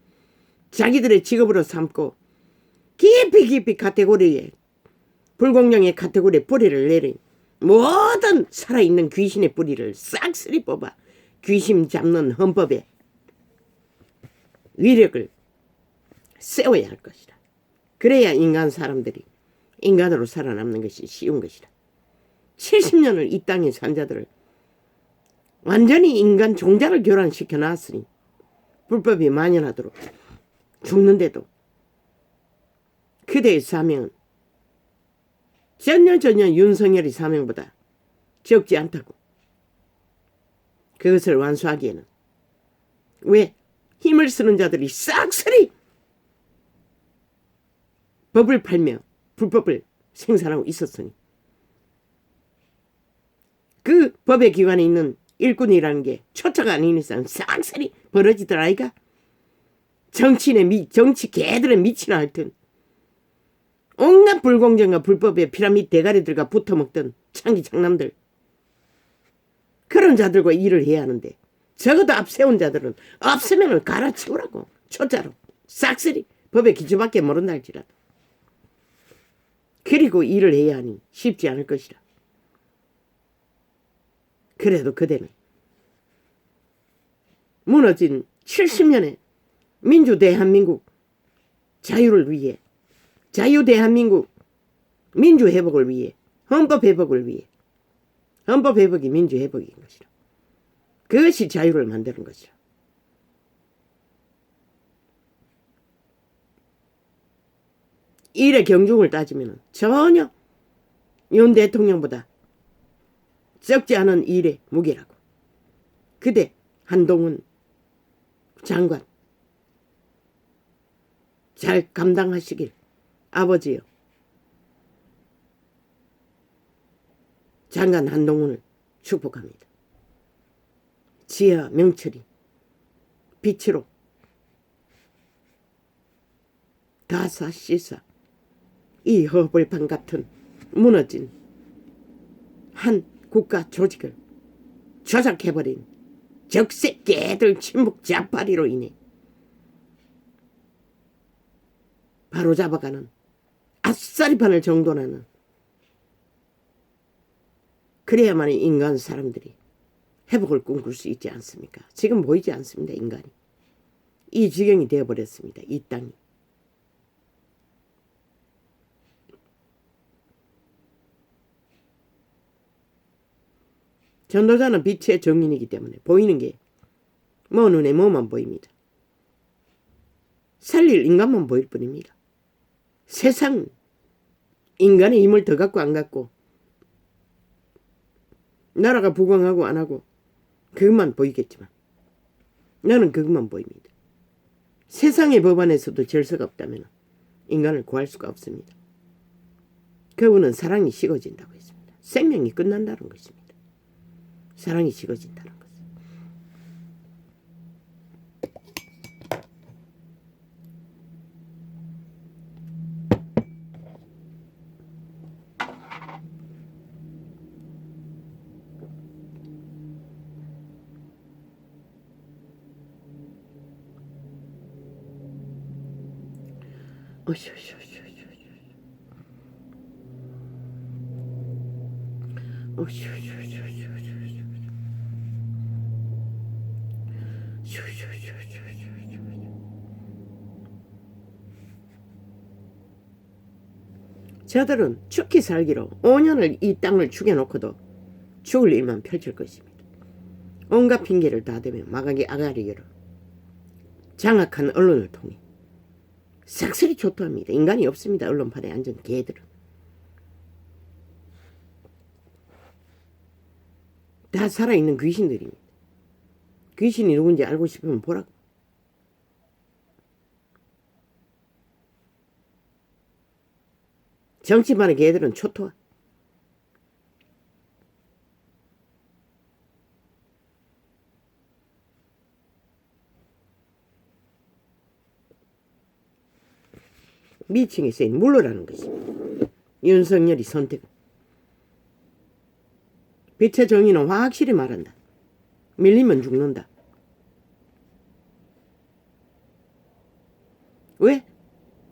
자기들의 직업으로 삼고 깊이 카테고리에, 불공정의 카테고리에 뿌리를 내린 모든 살아있는 귀신의 뿌리를 싹쓸이 뽑아 귀신 잡는 헌법에 위력을 세워야 할 것이다. 그래야 인간 사람들이 인간으로 살아남는 것이 쉬운 것이다. 70년을 이 땅에 산 자들을 완전히 인간 종자를 교란시켜 놨으니 불법이 만연하도록 죽는데도 그대의 사명은 전혀 윤석열의 사명보다 적지 않다고. 그것을 완수하기에는 왜 힘을 쓰는 자들이 싹쓸이 법을 팔며 불법을 생산하고 있었으니 그 법의 기관에 있는 일꾼이라는 게 초짜가 아닌 이상 싹쓸이 벌어지더라 아이가. 정치 개들의 미치나 하여튼 온갖 불공정과 불법의 피라미드 대가리들과 붙어먹던 창기 장남들, 그런 자들과 일을 해야 하는데 적어도 앞세운 자들은 없으면 갈아치우라고. 초짜로 싹쓸이 법의 기초밖에 모른다 할지라도. 그리고 일을 해야 하니 쉽지 않을 것이라. 그래도 그대는 무너진 70년의 민주 대한민국 자유를 위해, 자유 대한민국 민주 회복을 위해, 헌법 회복을 위해, 헌법 회복이 민주 회복인 것이라. 그것이 자유를 만드는 것이라. 일의 경중을 따지면 전혀 윤 대통령보다 적지 않은 일의 무게라고. 그대 한동훈 장관 잘 감당하시길 아버지요. 장관 한동훈을 축복합니다. 지혜와 명철이 빛으로 다사시사 이 허벌판 같은 무너진 한 국가 조직을 조작해버린 적색 개들 침묵 자파리로 인해 바로 잡아가는 아싸리 판을 정돈하는, 그래야만 인간 사람들이 회복을 꿈꿀 수 있지 않습니까? 지금 보이지 않습니다. 인간이 이 지경이 되어버렸습니다. 이 땅이. 전도자는 빛의 정인이기 때문에 보이는 게 눈에 뭐만 보입니다. 살릴 인간만 보일 뿐입니다. 세상 인간의 힘을 더 갖고 안 갖고 나라가 부강하고 안 하고 그것만 보이겠지만 나는 그것만 보입니다. 세상의 법안에서도 절서가 없다면 인간을 구할 수가 없습니다. 그분은 사랑이 식어진다고 했습니다. 생명이 끝난다는 것입니다. 사랑이 식어진다는 것. 저들은 죽기 살기로 5년을 이 땅을 죽여놓고도 죽을 일만 펼칠 것입니다. 온갖 핑계를 다 대며 마가기 아가리로 장악한 언론을 통해 싹쓸이 초토합니다. 인간이 없습니다. 언론판에 앉은 개들은. 다 살아있는 귀신들입니다. 귀신이 누군지 알고 싶으면 보라고. 정치판의 개들은 초토화. 미칭의 세인 물러라는 것이. 윤석열이 선택. 빛의 정의는 확실히 말한다. 밀리면 죽는다. 왜?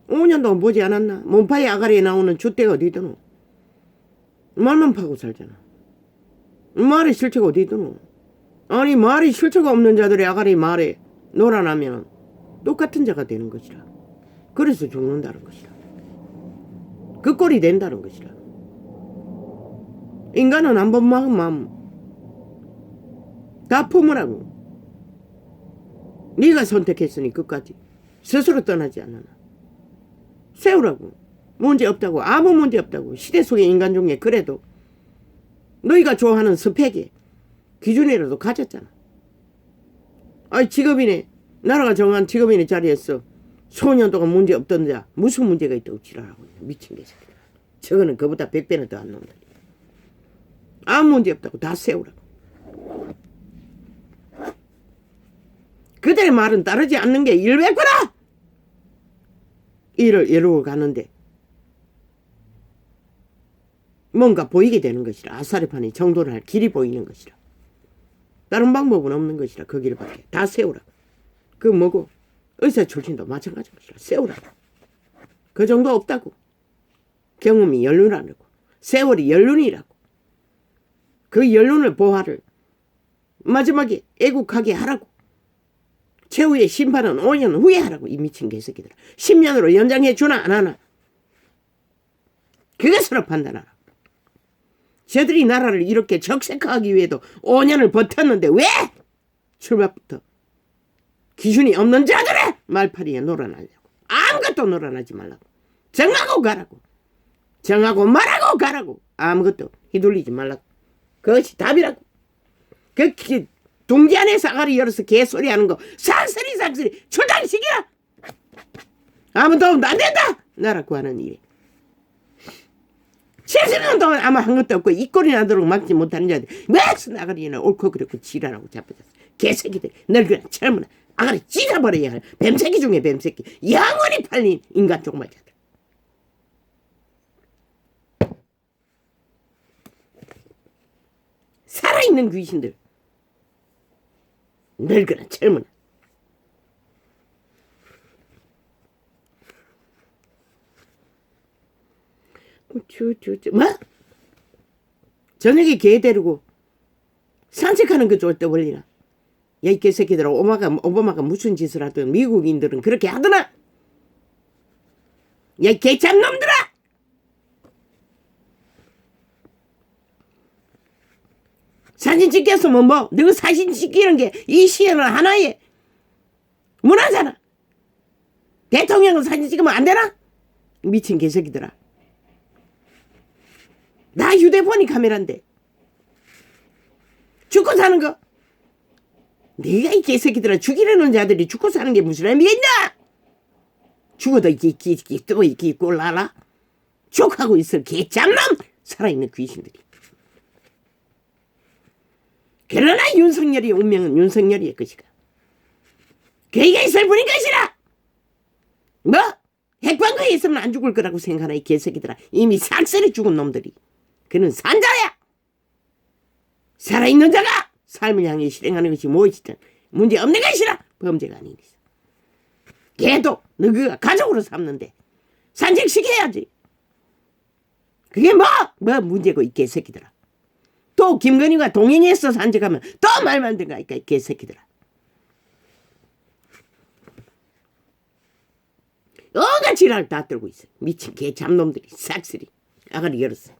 5년 동안 보지 않았나? 몸파의 아가리에 나오는 줏대가 어디 있더노? 말만 파고 살잖아. 말에 실체가 어디 있더노? 아니 말이 실체가 없는 자들의 아가리 말에 놀아나면 똑같은 자가 되는 것이라. 그래서 죽는다는 것이라. 그 꼴이 된다는 것이라. 인간은 한 번만 마음 다 품으라고. 네가 선택했으니 끝까지 스스로 떠나지 않아. 세우라고. 문제 없다고. 아무 문제 없다고. 시대 속의 인간 중에 그래도 너희가 좋아하는 스펙에 기준이라도 가졌잖아. 아니 직업인의 나라가 정한 직업인의 자리에서 소년 동안 문제 없던 자 무슨 문제가 있다고 지랄하고 있냐. 미친 개새끼들. 저거는 그보다 100배는 더한 놈들. 아무 문제 없다고 다 세우라고. 그들의 말은 따르지 않는 게 일베꾸라. 일을 이루어 가는데 뭔가 보이게 되는 것이라. 아사리판이 정돈을 할 길이 보이는 것이라. 다른 방법은 없는 것이라. 그 길밖에 다 세우라고. 그 뭐고 의사 출신도 마찬가지인 것이라. 세우라고. 그 정도 없다고. 경험이 연륜이라고. 세월이 연륜이라고. 그 연륜을 보화를 마지막에 애국하게 하라고. 최후의 심판은 5년 후에 하라고. 이 미친 개새끼들아. 10년으로 연장해 주나 안 하나. 그것으로 판단하라. 저들이 나라를 이렇게 적색화하기 위해도 5년을 버텼는데 왜 출발부터 기준이 없는 자들의 말파리에 놀아나려고. 아무것도 놀아나지 말라고. 정하고 가라고. 정하고 말하고 가라고. 아무것도 휘둘리지 말라고. 그것이 답이라고. 그 둥지 안에 사가리 열어서 개소리 하는 거 삭스리 출당시키라. 아무 도움도 안 된다. 나라 구하는 일이 70년 동안 아마 한 것도 없고 이 꼴이 나도록 막지 못하는 자들 무슨 아가리나 옳고 그렇고 지랄하고 잡혀졌어. 개새끼들 늙은 젊은 아가리 찢어버려야 할 뱀새끼 중에 뱀새끼. 영원히 팔린 인간 종말자들. 살아있는 귀신들. 늙으나 젊으나. 뭐? 저녁에 개 데리고 산책하는 거 좋을 때 걸리나? 야, 이 개새끼들아. 오바마가 무슨 짓을 하든 미국인들은 그렇게 하더나? 야, 이 개참놈들아! 사진 찍겠으면 뭐? 너가 사진 찍기는 게 이 시에는 하나의 문화잖아. 대통령은 사진 찍으면 안 되나? 미친 개새끼들아. 나 휴대폰이 카메라인데 죽고 사는 거. 네가 이 개새끼들아. 죽이려는 자들이 죽고 사는 게 무슨 의미가 있나? 죽어도 이끼 꼴라라. 족하고 있을 개참놈. 살아있는 귀신들이. 그러나 윤석열의 운명은 윤석열이의 것이가. 그이가 있을 뿐인 것이라. 뭐? 핵방구에 있으면 안 죽을 거라고 생각하나 이 개새끼들아. 이미 삭슬이 죽은 놈들이. 그는 산자야. 살아있는 자가 삶을 향해 실행하는 것이 무엇이든 문제없는 것이라. 범죄가 아닌 것이다. 걔도 너가 가족으로 삼는데 산책시켜야지. 그게 뭐 문제고 이 개새끼들아. 또 김건희가 동행해서 산책하면 또 말 만든가 이 개새끼들아. 어가 지랄 다 떨고 있어. 미친 개잡놈들이 싹쓸이 아가리 열었어.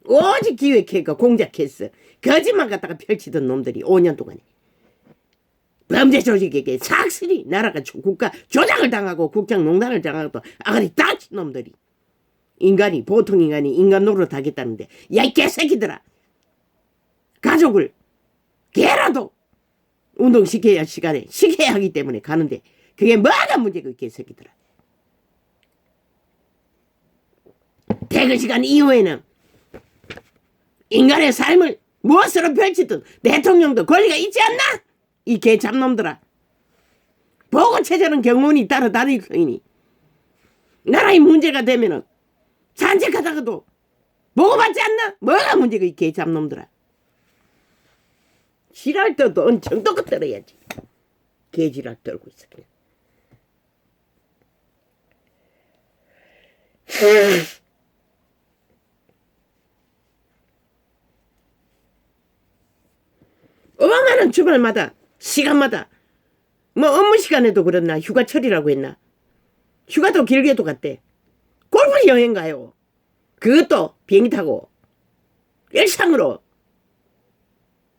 오직 기획했고 공작했어. 거짓말 갖다가 펼치던 놈들이 5년 동안에 범죄 조직에게 싹쓸이 나라가 국가 조작을 당하고 국정농단을 당하고 아가리 다친 놈들이 인간이 보통 인간이 인간 노릇 하겠다는데 야 이 개새끼들아. 가족을 개라도 운동시켜야 시간에 시켜야 하기 때문에 가는데 그게 뭐가 문제고 이 개새끼들아. 퇴근 시간 이후에는 인간의 삶을 무엇으로 펼치든 대통령도 권리가 있지 않나? 이 개잡놈들아. 보고체제는 경운이 따라 다닐 터이니 나라에 문제가 되면은 산책하다가도 먹어봤지 않나? 뭐가 문제가 이 개잡놈들아. 지랄 떠도 정도껏 떨어야지. 개지랄 떨고 있어 그냥. 어마어마한 주말마다 시간마다 뭐 업무 시간에도 그랬나 휴가철이라고 했나 휴가도 길게도 갔대. 골프 여행 가요. 그것도 비행기 타고 일상으로.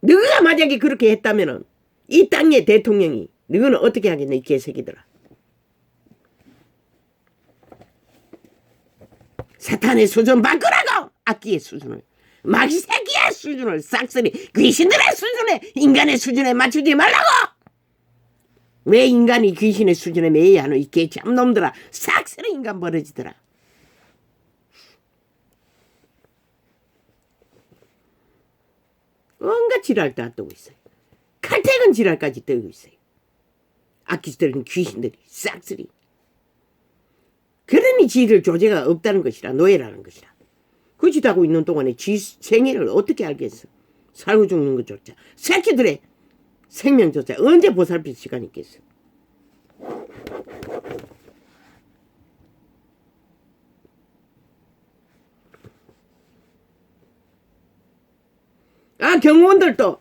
너가 만약에 그렇게 했다면은 이 땅의 대통령이 너는 어떻게 하겠냐 이 개새끼들아. 사탄의 수준 바꾸라고. 악기의 수준을 마귀새끼의 수준을 싹쓸이 귀신들의 수준에 인간의 수준에 맞추지 말라고. 왜 인간이 귀신의 수준에 매여야 하노 이 개잡놈들아. 싹쓸이 인간 버려지더라. 온갖 지랄 다 뜨고 있어요. 칼퇴근 지랄까지 뜨고 있어요. 악기들은 귀신들이 싹쓸이. 그러니 지들 조제가 없다는 것이라 노예라는 것이라. 그 짓 하고 있는 동안에 지 생애를 어떻게 알겠어. 살고 죽는 것조차 새끼들의 생명조차 언제 보살필 시간이 있겠어. 경호원들도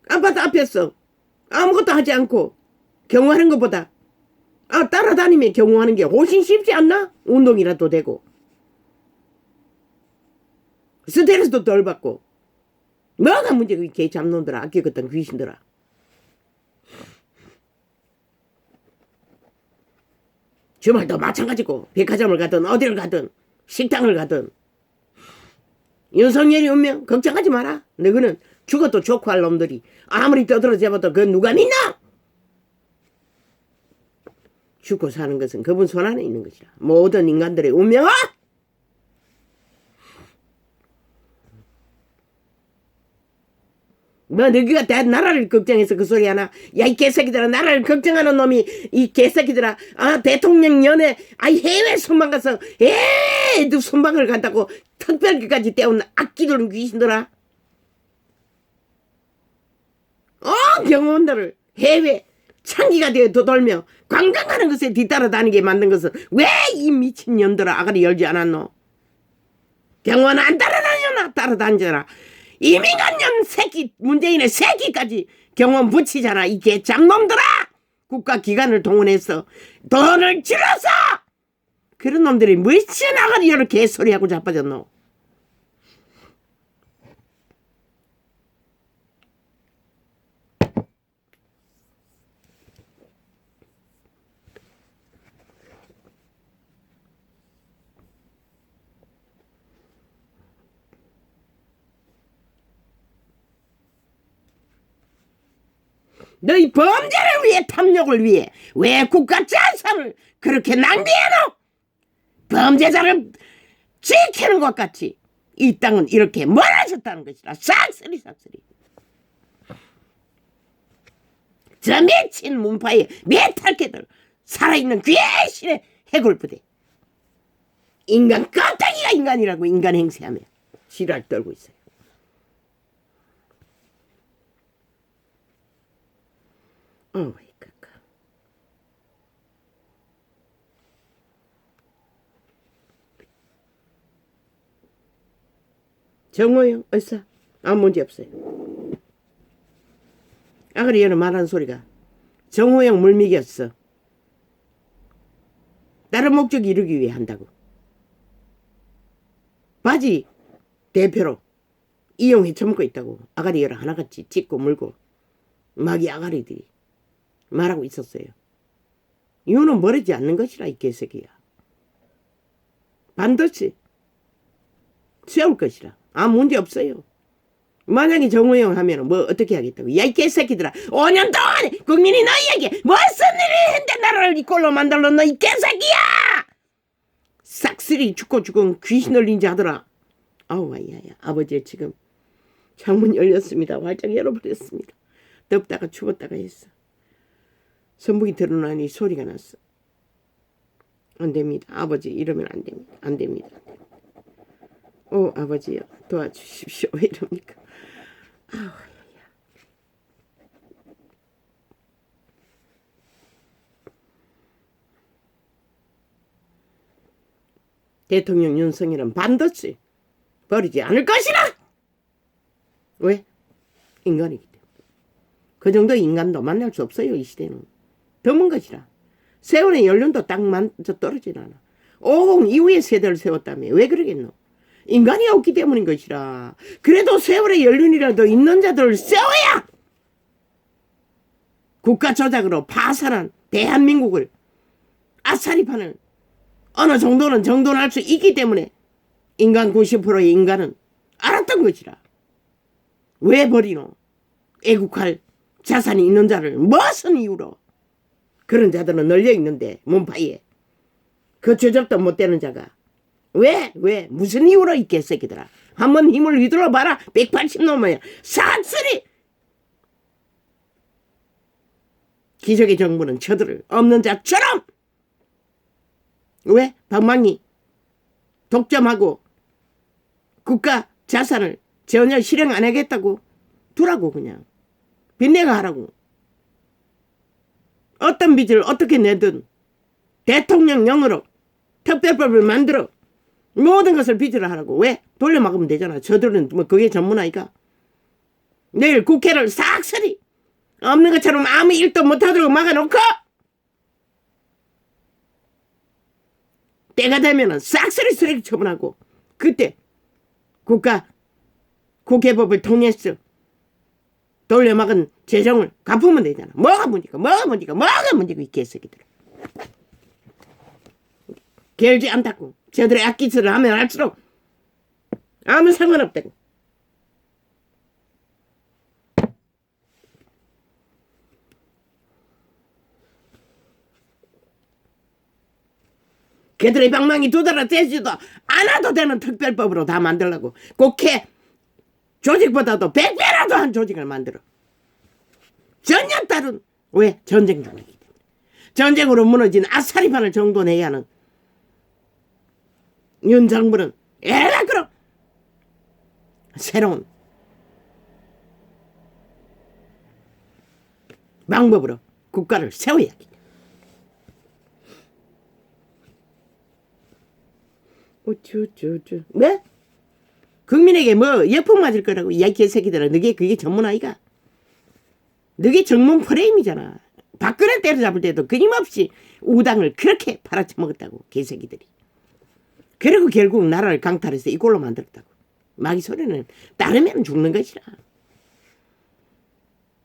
아파트 앞에서 아무것도 하지 않고 경호하는 것보다 따라다니며 경호하는 게 훨씬 쉽지 않나? 운동이라도 되고 스트레스도 덜 받고. 뭐가 문제가 개 잡놈들아. 아껴갔던 귀신들아. 주말도 마찬가지고 백화점을 가든 어디를 가든 식당을 가든 윤석열이 오면 걱정하지 마라. 너희는 죽어도 좋고 할 놈들이 아무리 떠들어 잡아도 그건 누가 믿나? 죽고 사는 것은 그분 손 안에 있는 것이라. 모든 인간들의 운명아! 뭐 너희가 다 나라를 걱정해서 그 소리 하나. 야 이 개새끼들아. 나라를 걱정하는 놈이 이 개새끼들아. 대통령 연애 해외 순방 가서 너 순방을 간다고 특별기까지 떼온 악기들은 귀신들아. 경호원들을 해외 창기가 되어 돌며 관광하는 것에 뒤따라 다니게 만든 것은 왜 이 미친년들아 아가리 열지 않았노? 경호원 안 따라다녔나? 따라다니잖아. 이민간년 새끼 문재인의 새끼까지 경호원 붙이잖아. 이 개잡놈들아. 국가기관을 동원해서 돈을 질러서 그런 놈들이 무슨 아가리 열을 개소리하고 자빠졌노? 너희 범죄를 위해 탐욕을 위해 왜 국가 자산을 그렇게 낭비해노? 범죄자를 지키는 것 같이 이 땅은 이렇게 멀어졌다는 것이라. 싹쓸이 싹쓸이. 저 미친 문파의 메탈개들 살아있는 귀신의 해골부대. 인간 껍데기가 인간이라고 인간 행세하며 지랄 떨고 있어요. 그까. 정호영 어서. 아무 문제 없어요. 아가리 얘는 말하는 소리가 정호영 물미겼어. 다른 목적 이루기 위해 한다고. 바지 대표로 이용해 처먹고 있다고. 아가리 얘를 하나같이 찢고 물고 마귀 아가리들이 말하고 있었어요. 이유는 멀어지지 않는 것이라 이 개새끼야. 반드시 세울 것이라. 아무 문제 없어요. 만약에 정우영 하면 뭐 어떻게 하겠다고. 야 이 개새끼들아. 5년 동안 국민이 너희에게 무슨 일을 했는데 나라를 이 꼴로 만들었노 이 개새끼야. 싹쓸이 죽고 죽은 귀신 얼린 자들아. 야야. 아버지 지금 창문 열렸습니다. 활짝 열어버렸습니다. 덥다가 추웠다가 했어. 선풍기 틀어놓으니 소리가 났어. 안 됩니다. 아버지 이러면 안 됩니다. 안 됩니다. 오 아버지요 도와주십시오. 왜 이럽니까? 아우. 대통령 윤석열은 반드시 버리지 않을 것이라. 왜? 인간이기 때문에. 그 정도 인간도 만날 수 없어요. 이 시대는. 드문 것이라. 세월의 연륜도 딱 맞아 떨어지지 않아. 50 이후의 세대를 세웠다며. 왜 그러겠노? 인간이 없기 때문인 것이라. 그래도 세월의 연륜이라도 있는 자들을 세워야 국가 조작으로 파산한 대한민국을 아사리판을 어느 정도는 정돈할 수 있기 때문에 인간 90%의 인간은 알았던 것이라. 왜 버리노? 애국할 자산이 있는 자를 무슨 이유로? 그런 자들은 널려 있는데 몸파이에 그 주접도 못 되는 자가 왜 무슨 이유로 이 개새끼들아. 한번 힘을 휘둘러 봐라. 180 넘어야 싹쓸이. 기적의 정부는 저들을 없는 자처럼 왜? 방망이 독점하고 국가 자산을 전혀 실행 안 하겠다고 두라고. 그냥 빚내가 하라고. 어떤 빚을 어떻게 내든 대통령령으로 특별법을 만들어 모든 것을 빚으로 하라고. 왜? 돌려막으면 되잖아. 저들은 뭐 그게 전문아이가. 내일 국회를 싹쓸이 없는 것처럼 아무 일도 못하도록 막아놓고 때가 되면은 싹쓸이 쓰레기 처분하고 그때 국회법을 통해서 돌려막은 재정을 갚으면 되잖아. 뭐가 문제가 이 개새끼들. 게을지 않다고. 저들의 악기질을 하면 할수록 아무 상관없다고. 걔들의 방망이 두드러 대지도 않아도 되는 특별법으로 다 만들려고. 국회 조직보다도 100배라도 한 조직을 만들어. 전혀 다른. 왜? 전쟁 중이기 때문에. 전쟁으로 무너진 아사리판을 정돈해야 하는 윤 정부는 에라 그럼 새로운 방법으로 국가를 세워야 하기. 왜? 국민에게 뭐 여풍 맞을 거라고. 이 개새끼들아. 너게 그게 전문 아이가. 너게 정문 프레임이잖아. 박근혜 때려잡을 때도 끊임없이 우당을 그렇게 팔아쳐먹었다고. 개새끼들이. 그리고 결국 나라를 강탈해서 이꼴로 만들었다고. 마귀 소리는 따르면 죽는 것이라.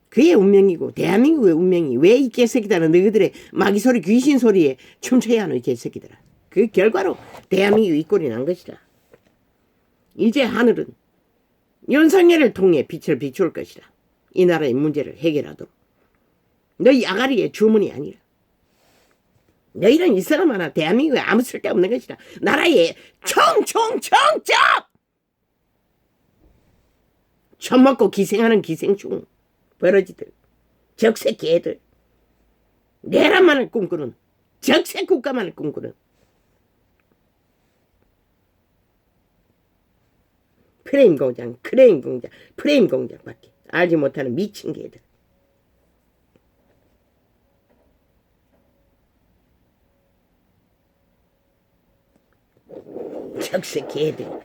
그의 운명이고 대한민국의 운명이 왜 이 개새끼들은 너희들의 마귀 소리 귀신 소리에 춤춰야 하는 이 개새끼들아. 그 결과로 대한민국이 이 꼴이 난 것이다. 이제 하늘은 윤석열을 통해 빛을 비출 것이다. 이 나라의 문제를 해결하도록. 너희 아가리의 주문이 아니라. 너희는 이 사람 하나 대한민국에 아무 쓸데없는 것이다. 나라의 청청 처먹고 기생하는 기생충 버러지들, 적색 개들, 내란만을 꿈꾸는 적색 국가만을 꿈꾸는 프레임 공장밖에 알지 못하는 미친 개들. 적색 개들.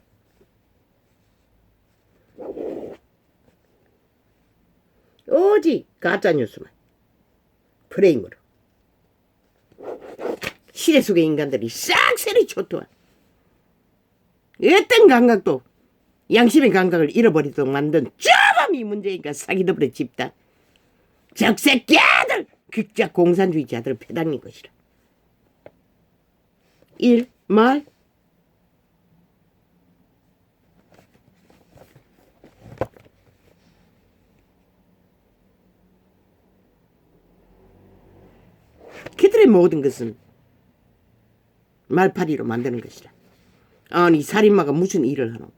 오직 가짜뉴스만 프레임으로 시대 속의 인간들이 싹쓸이 초토한 어떤 감각도 양심의 감각을 잃어버리도록 만든 쪼밤이 문제니까 사기더블의 집단 적색 개들 극작 공산주의자들 패당인 것이라. 말 그들의 모든 것은 말파리로 만드는 것이라. 아니 살인마가 무슨 일을 하노?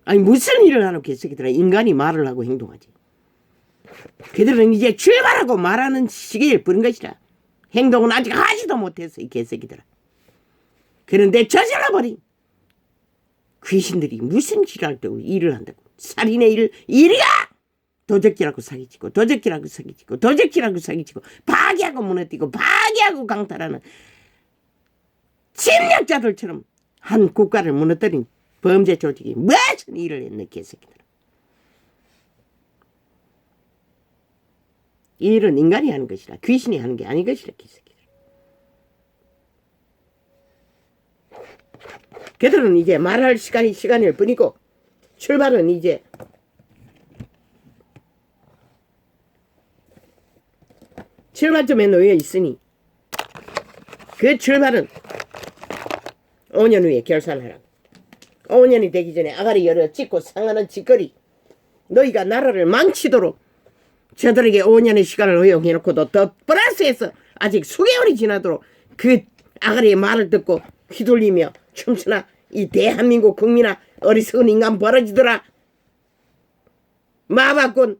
아니 무슨 일을 하노? 개새끼들아. 인간이 말을 하고 행동하지. 그들은 이제 출발하고 말하는 시기를 부른 것이라. 행동은 아직 하지도 못했어 이 개새끼들아. 그런데 저질러버린 귀신들이 무슨 지랄 때고 일을 한다고. 살인의 일이야. 도적질하고 사기치고 도적질하고 사기치고 도적질하고 사기치고 파괴하고 무너뜨리고 파괴하고 강탈하는 침략자들처럼 한 국가를 무너뜨린 범죄 조직이 무슨 일을 했네 개새끼들. 이 일은 인간이 하는 것이라 귀신이 하는 게 아닌 것이라 개새끼들. 걔들은 이제 말할 시간일 뿐이고 출발은 이제 출발점에 놓여 있으니 그 출발은 5년 후에 결산하라고. 5년이 되기 전에 아가리 열어 찍고 상하는 짓거리 너희가 나라를 망치도록 저들에게 5년의 시간을 허용해놓고도 더 플러스해서 아직 수개월이 지나도록 그 아가리의 말을 듣고 휘둘리며 춤추나 이 대한민국 국민아 어리석은 인간 벌어지더라. 마바꾼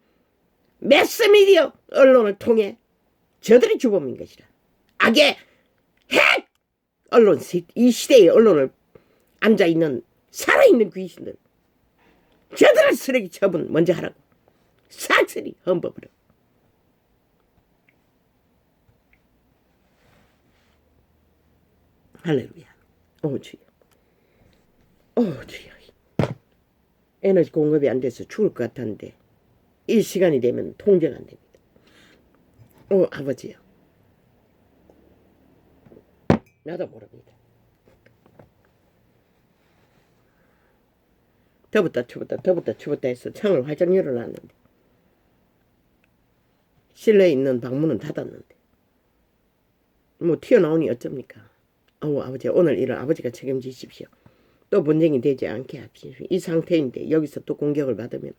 매스미디어 언론을 통해 저들이 주범인 것이라. 악의 핵 언론 이 시대의 언론을 앉아있는 살아있는 귀신들 저들을 쓰레기 처분 먼저 하라고. 싹쓸이 헌법으로. 할렐루야. 오 주여. 오 주여. 에너지 공급이 안 돼서 죽을 것 같았는데 이 시간이 되면 통제가 안 됩니다. 오 아버지요. 나도 모릅니다. 더웠다 추웠다 해서 창을 활짝 열어놨는데 실내에 있는 방문은 닫았는데 뭐 튀어나오니 어쩝니까. 아버지 오늘 일은 아버지가 책임지십시오. 또 분쟁이 되지 않게 하십시오. 이 상태인데 여기서 또 공격을 받으면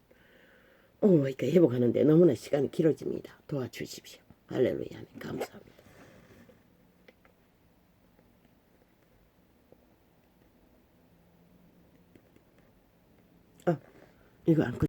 그러니까 회복하는데 너무나 시간이 길어집니다. 도와주십시오. 할렐루야. 감사합니다. 이거 안